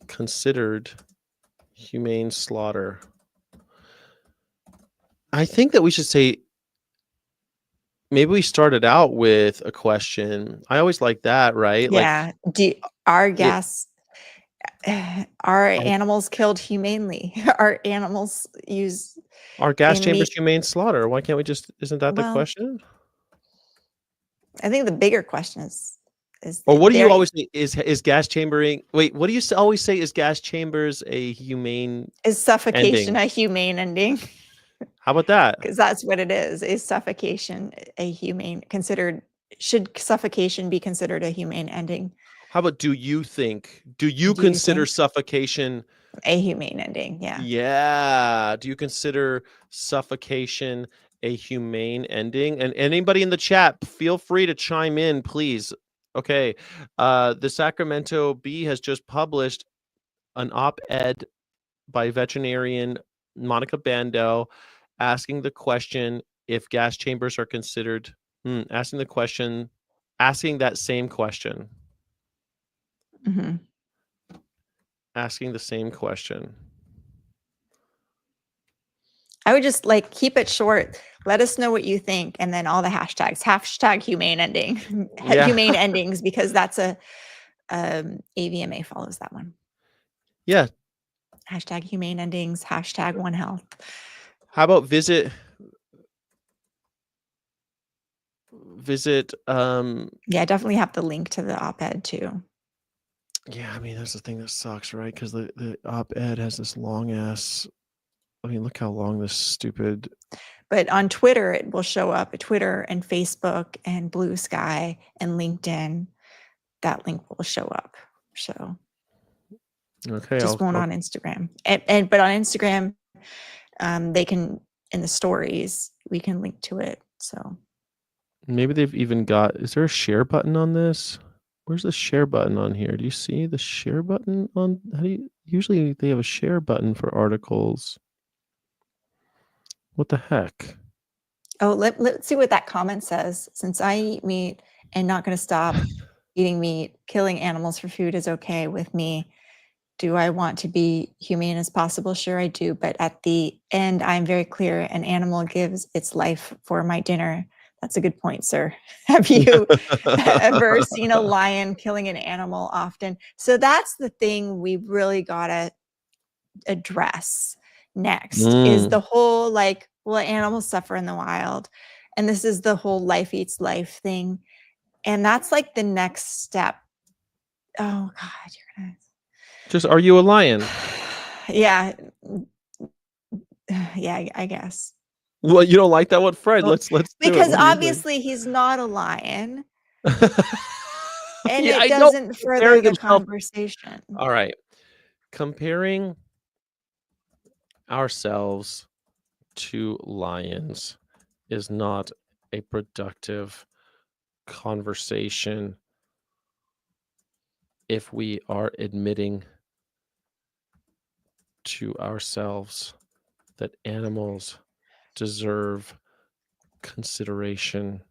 considered humane slaughter. I think that we should say, maybe we started out with a question. I always like that, right? Yeah. Are animals killed humanely? Are animals used Are gas in chambers meat? humane slaughter? Why can't we just, isn't that the Well, question? I think the bigger question is Or what do you always say is gas chambering? Wait, what do you always say? Is gas chambers a humane is suffocation ending? a humane ending? How about that? Because that's what it is. Is suffocation should suffocation be considered a humane ending? How about do you consider suffocation a humane ending? Yeah. Yeah. Do you consider suffocation a humane ending? And anybody in the chat, feel free to chime in, please. Okay. The Sacramento Bee has just published an op-ed by veterinarian Monica Bando asking the question if gas chambers are considered asking that same question. Asking the same question. I would just keep it short. Let us know what you think, and then all the hashtags. Hashtag humane ending. Yeah. Humane endings, because that's AVMA follows that one. Yeah. Hashtag humane endings. Hashtag One Health. How about visit yeah, definitely have the link to the op-ed too. Yeah, I mean, that's the thing that sucks, right? Because the op-ed has this long ass, I mean, look how long this stupid. But on Twitter, it will show up. Twitter and Facebook and Blue Sky and LinkedIn, that link will show up. So okay, just won't on Instagram. But on Instagram, they can, in the stories, we can link to it. So maybe they've even got, is there a share button on this? Where's the share button on here? Do you see the share button on? Usually they have a share button for articles. What the heck? Oh, let's see what that comment says. Since I eat meat and not going to stop eating meat, killing animals for food is okay with me. Do I want to be humane as possible? Sure, I do. But at the end, I'm very clear. An animal gives its life for my dinner. That's a good point, sir. Have you ever seen a lion killing an animal often? So that's the thing we really gotta address next is the whole like, well, animals suffer in the wild. And this is the whole life eats life thing. And that's like the next step. Oh God, you're gonna Just, are you a lion? yeah. Yeah, I guess. Well, you don't like that one, Fred? Well, Let's do it. because What do you think? obviously he's not a lion and Yeah, it I know. doesn't further Comparing the himself. conversation. All right. Comparing ourselves to lions is not a productive conversation if we are admitting to ourselves that animals deserve consideration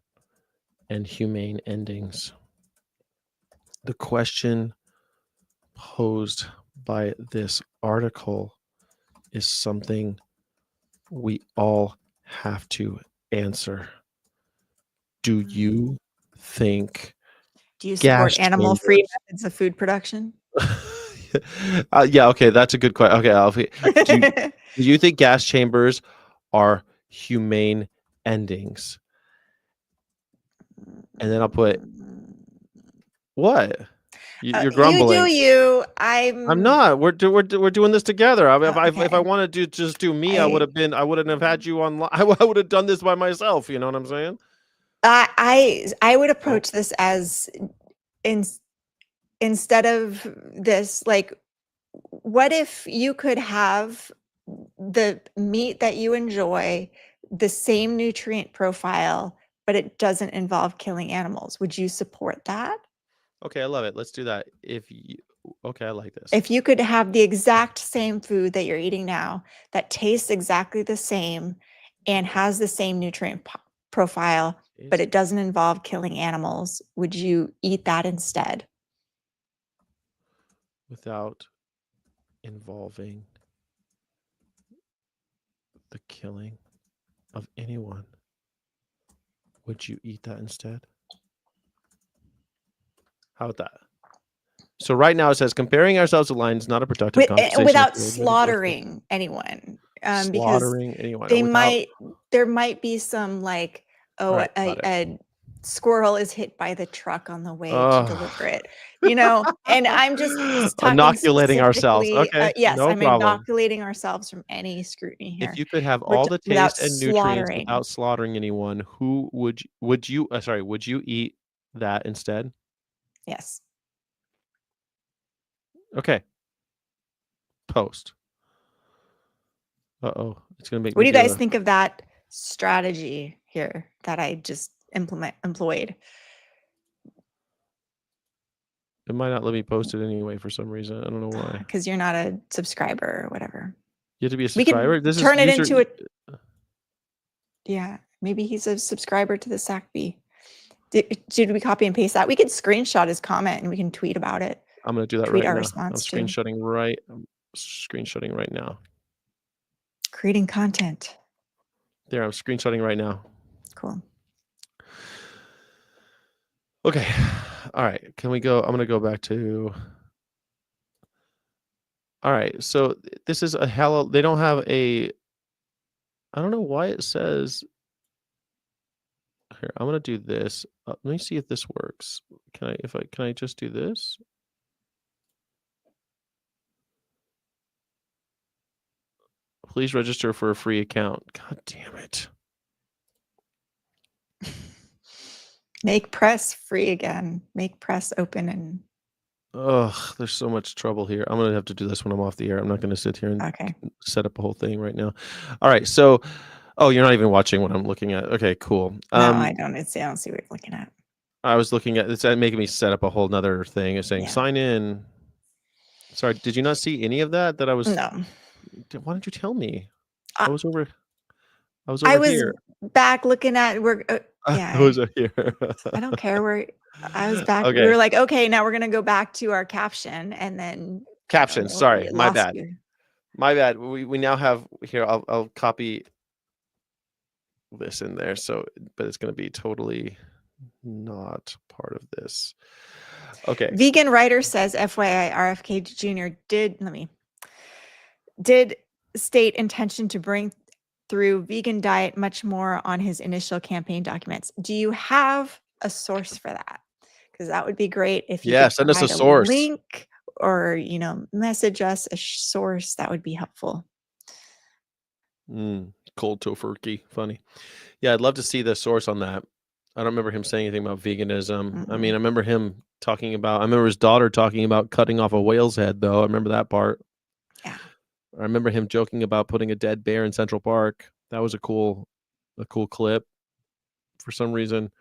and humane endings. The question posed by this article is something we all have to answer. Do you think Do you gas support animal-free chambers methods of food production? yeah, okay, that's a good question. Okay, do you think gas chambers are humane endings? And then I'll put what? You're You do grumbling. you. I'm not. We're doing this together. I mean, if I Okay. wanted to just do me, I wouldn't have had you online. I would have done this by myself. You know what I'm saying? I would Oh, approach this as in, instead of this, like, what if you could have the meat that you enjoy, the same nutrient profile, but it doesn't involve killing animals? Would you support that? okay, I love it. Let's do that. Okay, I like this. If you could have the exact same food that you're eating now that tastes exactly the same and has the same nutrient profile, but it doesn't involve killing animals, would you eat that instead? Without involving the killing of anyone, would you eat that instead? How about that? So right now it says comparing ourselves to lions is not a productive conversation. Without slaughtering anyone, because slaughtering anyone without. there might be some like, oh, Right, got it. a squirrel is hit by the truck on the way to deliver it, and I'm just talking Inoculating ourselves. specifically. Okay, Yes, no I'm problem. inoculating ourselves from any scrutiny If here. you could have We're all the without taste and nutrients slaughtering. without slaughtering anyone, who would you would you eat that instead? Yes. Okay. Post. Uh-oh. It's gonna make What me do you do guys a. think of that strategy here that I just employed? It might not let me post it anyway for some reason. I don't know why. Because you're not a subscriber or whatever. You have to be a We subscriber. could This is turn it user. into a. Yeah, maybe he's a subscriber to the SACB. Did we copy and paste that? We could screenshot his comment and we can tweet about it. I'm gonna do that Tweet right our now. I'm response too. I'm screenshotting right now. Creating content. There, I'm screenshotting right now. Cool. Okay. All right. Can we go? I'm gonna go back to. All right. So this is a hello. They don't have a. I don't know why it says. Here, I'm gonna do this. Let me see if this works. Can I just do this? Please register for a free account. God damn it. Make press free again. Make press open and. Ugh, there's so much trouble here. I'm gonna have to do this when I'm off the air. I'm not gonna sit here and Okay. set up a whole thing right now. All right. So, oh, you're not even watching what I'm looking at. Okay, cool. No, I don't. I don't see what you're looking at. I was looking at it's making me set up a whole nother thing. It's saying sign in. Sorry, did you not see any of that? That I was. No. Why didn't you tell me? I was over I was here. back looking at I was over here. I don't care where I was back. Okay. We were like, okay, now we're gonna go back to our caption and then Caption. Sorry, my bad. You. My bad. We now have here. I'll copy. this in there. So, but it's going to be totally not part of this. Okay. Vegan writer says, FYI, RFK Jr. did state intention to bring through vegan diet much more on his initial campaign documents. Do you have a source for that? Because that would be great if you could Send us a provide a source. link or, message us a source. That would be helpful. Cold tofurkey. Funny. Yeah, I'd love to see the source on that. I don't remember him saying anything about veganism. I mean, I remember him talking about, I remember his daughter talking about cutting off a whale's head, though. I remember that part. Yeah. I remember him joking about putting a dead bear in Central Park. That was a cool clip for some reason.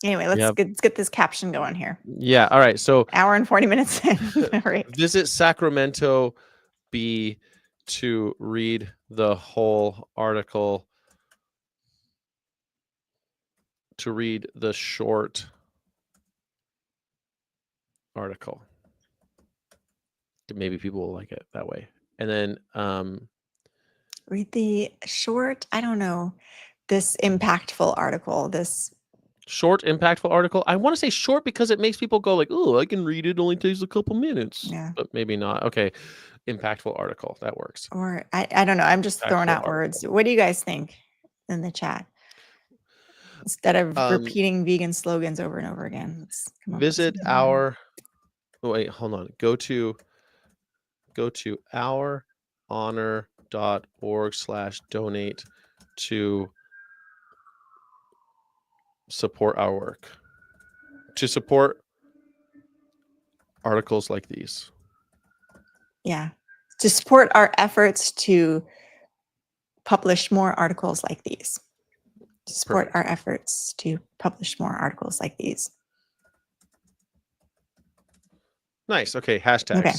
Anyway, let's get this caption going here. Yeah. All right. So hour and 40 minutes in. All right. Visit Sacramento Bee to read the whole article, to read the short article. Maybe people will like it that way. And then read the short, I don't know, this impactful article, this short impactful article. I want to say short because it makes people go like, oh, I can read it. It only takes a couple minutes. Yeah. But maybe not. Okay. Impactful article. That works. Or I don't know. I'm just throwing out words. What do you guys think in the chat? Instead of repeating vegan slogans over and over again. Let's visit our wait, hold on. Go to ourhonor.org/donate to support our work, to support articles like these. Yeah. To support our efforts to publish more articles like these. To support our efforts to publish more articles like these. Nice. Okay. Hashtags. Okay.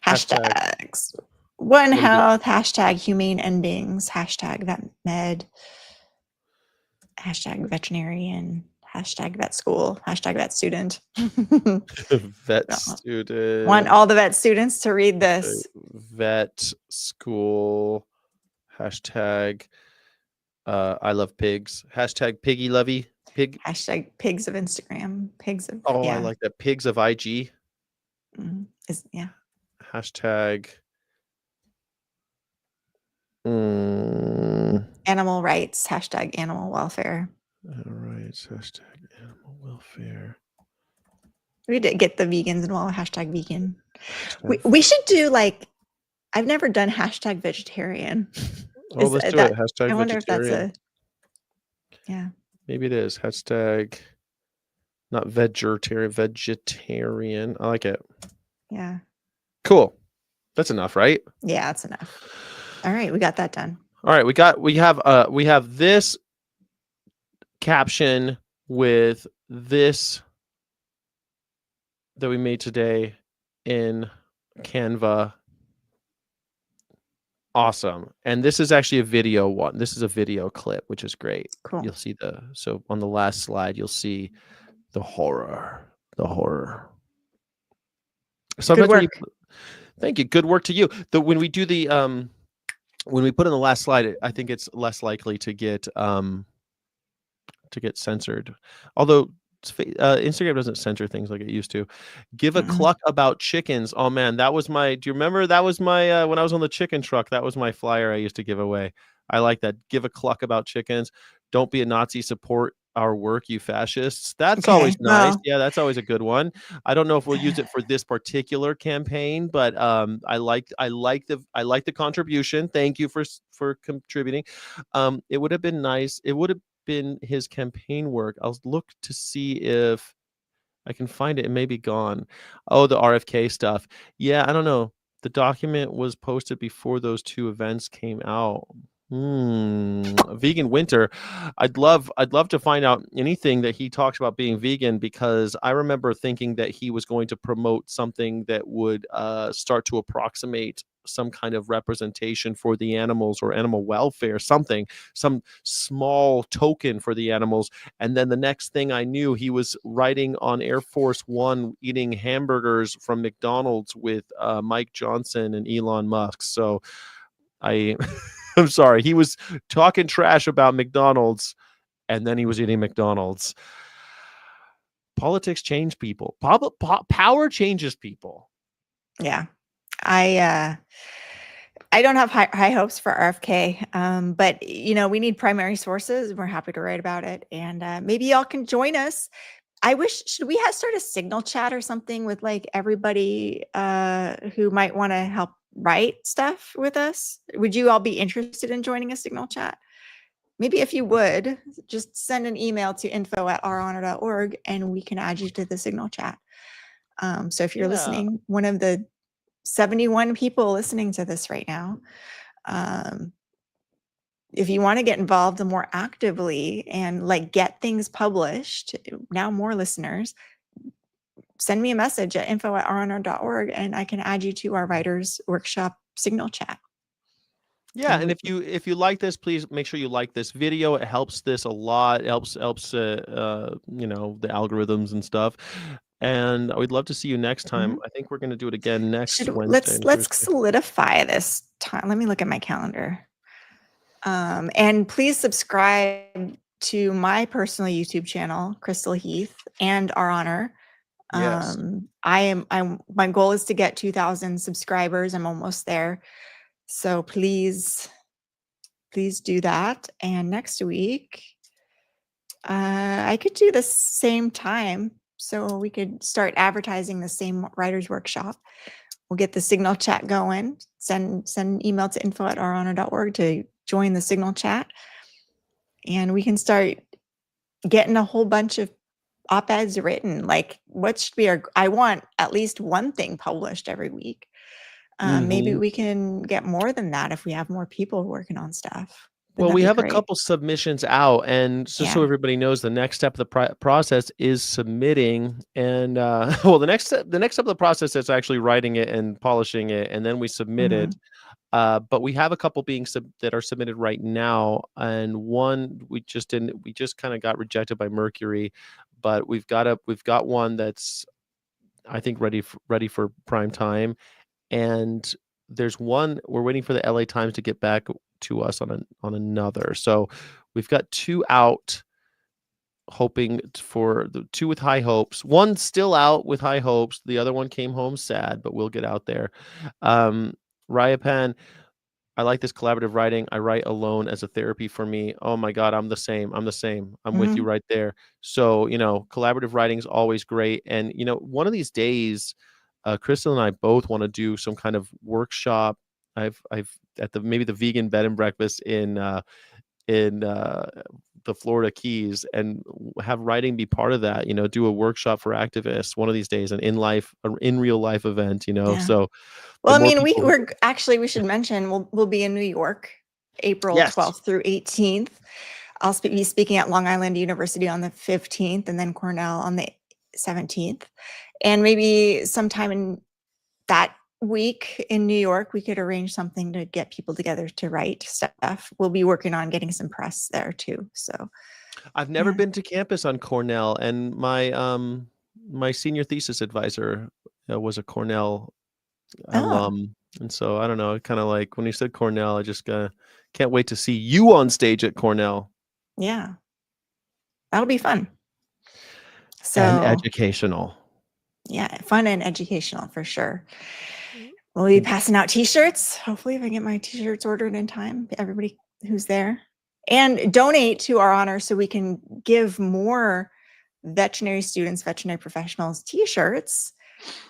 Hashtags. One Health, hashtag humane endings, hashtag vet med, hashtag veterinarian, hashtag vet school, hashtag vet student. Vet student. Want all the vet students to read this. Vet school, hashtag I love pigs, hashtag piggy lovey, pig, hashtag pigs of Instagram, pigs of, I like that, pigs of IG. Yeah. Hashtag animal rights, hashtag animal welfare. All right, hashtag animal welfare. We did get the vegans involved, hashtag vegan. We should do like, I've never done hashtag vegetarian. Oh, let's do it. Hashtag I wonder vegetarian. if that's yeah. Maybe it is. Hashtag not vegetarian. I like it. Yeah. Cool. That's enough, right? Yeah, that's enough. All right, we got that done. All right, we have this caption with this that we made today in Canva. Awesome. And this is actually a video one. This is a video clip, which is great. Cool. You'll see so on the last slide, you'll see the horror. So good work. Thank you. Good work to you. When we do the when we put in the last slide, I think it's less likely to get censored. Although Instagram doesn't censor things like it used to. Give a cluck about chickens. Oh man, that was my. Do you remember? That was my when I was on the chicken truck. That was my flyer I used to give away. I like that. Give a cluck about chickens. Don't be a Nazi. Support our work, you fascists. That's always nice. Well, yeah, that's always a good one. I don't know if we'll use it for this particular campaign, but I like the contribution. Thank you for contributing. It would have been nice. It would have been his campaign work. I'll look to see if I can find it. It may be gone. Oh, the RFK stuff. Yeah, I don't know. The document was posted before those two events came out. Vegan winter. I'd love to find out anything that he talks about being vegan, because I remember thinking that he was going to promote something that would start to approximate some kind of representation for the animals or animal welfare, some small token for the animals. And then the next thing I knew, he was riding on Air Force One eating hamburgers from McDonald's with Mike Johnson and Elon Musk. So I I'm sorry. He was talking trash about McDonald's, and then he was eating McDonald's. Politics change people. Power changes people. Yeah. I don't have high hopes for RFK, but we need primary sources. We're happy to write about it, and maybe y'all can join us. Should we start a Signal chat or something with like everybody who might want to help write stuff with us? Would you all be interested in joining a Signal chat? Maybe if you would, just send an email to info@ourhonor.org and we can add you to the Signal chat. So if you're listening, one of the 71 people listening to this right now, if you want to get involved more actively and like get things published, now more listeners, send me a message at info@ourhonor.org and I can add you to our writers workshop Signal chat. Yeah, and if you like this, please make sure you like this video. It helps this a lot. It helps the algorithms and stuff. And we'd love to see you next time. I think we're going to do it again next Wednesday. Let's solidify this time. Let me look at my calendar. And please subscribe to my personal YouTube channel, Crystal Heath, and Our Honor. Yes. My goal is to get 2,000 subscribers. I'm almost there. So please do that. And next week, I could do the same time. So we could start advertising the same writers workshop. We'll get the Signal chat going. Send an email to info@ourhonor.org to join the Signal chat. And we can start getting a whole bunch of op-eds written. Like what should be I want at least one thing published every week. Maybe we can get more than that if we have more people working on stuff. Well, we have a couple submissions out, and just so everybody knows, the next step of the process is submitting. And the next step of the process is actually writing it and polishing it, and then we submit it. But we have a couple that are submitted right now, and one we just kind of got rejected by Mercury, but we've got one that's I think ready for prime time, and there's one we're waiting for the LA Times to get back to us on another. So we've got two out, hoping for the two with high hopes. One still out with high hopes. The other one came home sad, but we'll get out there. Rayapan, I like this collaborative writing. I write alone as a therapy for me. Oh my God, I'm the same. I'm with you right there. So, collaborative writing is always great. And, one of these days, Crystal and I both want to do some kind of workshop. I've at maybe the vegan bed and breakfast in the Florida Keys, and have writing be part of that. Do a workshop for activists one of these days, an in real life event. So. Well, I mean, we should mention we'll be in New York, April 12th through 18th. I'll be speaking at Long Island University on the 15th, and then Cornell on the 17th. And maybe sometime in that week in New York, we could arrange something to get people together to write stuff. We'll be working on getting some press there too. So I've never been to campus on Cornell, and my senior thesis advisor was a Cornell alum. And so I don't know, kind of like when you said Cornell, I just can't wait to see you on stage at Cornell. Yeah, that'll be fun. And educational. Yeah, fun and educational for sure. We'll be passing out t-shirts. Hopefully if I get my t-shirts ordered in time, everybody who's there. And donate to Our Honor so we can give more veterinary students, veterinary professionals t-shirts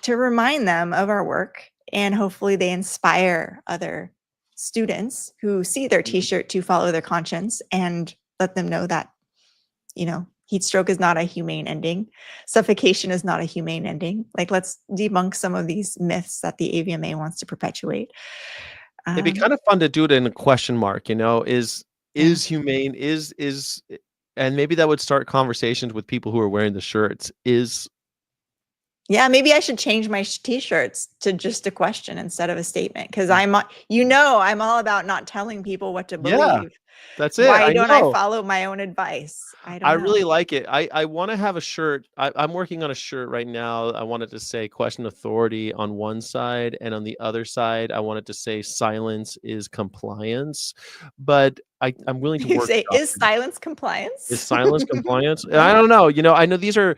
to remind them of our work. And hopefully they inspire other students who see their t-shirt to follow their conscience and let them know that, heat stroke is not a humane ending. Suffocation is not a humane ending. Like, let's debunk some of these myths that the AVMA wants to perpetuate. It'd be kind of fun to do it in a question mark, is humane, and maybe that would start conversations with people who are wearing the shirts. Yeah, maybe I should change my t-shirts to just a question instead of a statement, because I'm all about not telling people what to believe. That's it. Why I don't I know. follow my own advice? I I don't really know. like it. I want to have a shirt. I'm working on a shirt right now. I wanted to say question authority on one side, and on the other side, I wanted to say silence is compliance. But I'm willing to You say, workshop is it. silence Is compliance? silence compliance? And I don't know. I know these are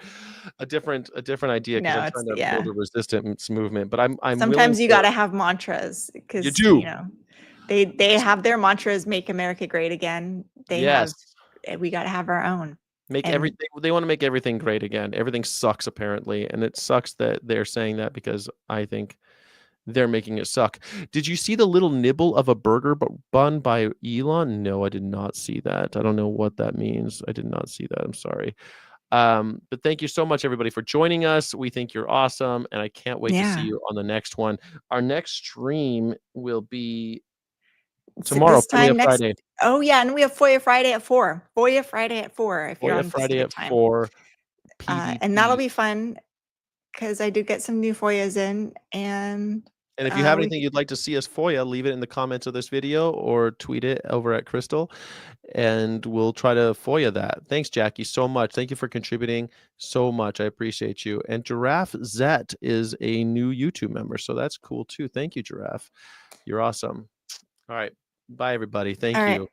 a different idea because I'm No, trying it's to build yeah. a resistance movement. But I'm willing Sometimes you to. gotta have mantras You because, do. they have their mantras, "Make America Great Again." They have Yes. we gotta have our own. Make And everything they wanna make everything great again. Everything sucks apparently, and it sucks that they're saying that because I think they're making it suck. Did you see the little nibble of a burger bun by Elon? No, I did not see that. I don't know what that means. I did not see that. I'm sorry. But thank you so much, everybody, for joining us. We think you're awesome, and I can't wait to see yeah. you on the next one. Our next stream will be tomorrow, This FOIA time next Friday. Oh, yeah, and we have FOIA Friday at 4. FOIA Friday at 4 if you're FOIA on Friday Pacific at time. 4 And that'll PDT. be fun because I did get some new FOIAs in, and, And if you have we anything you'd like to see us FOIA, leave it in the comments of this video or tweet it over at Crystal, and we'll try to FOIA that. Thanks, Jackie, so much. Thank you for contributing so much. I appreciate you. And Giraffe Zet is a new YouTube member, so that's cool too. Thank you, Giraffe. You're awesome. All right. Bye, everybody. Thank Alright. you.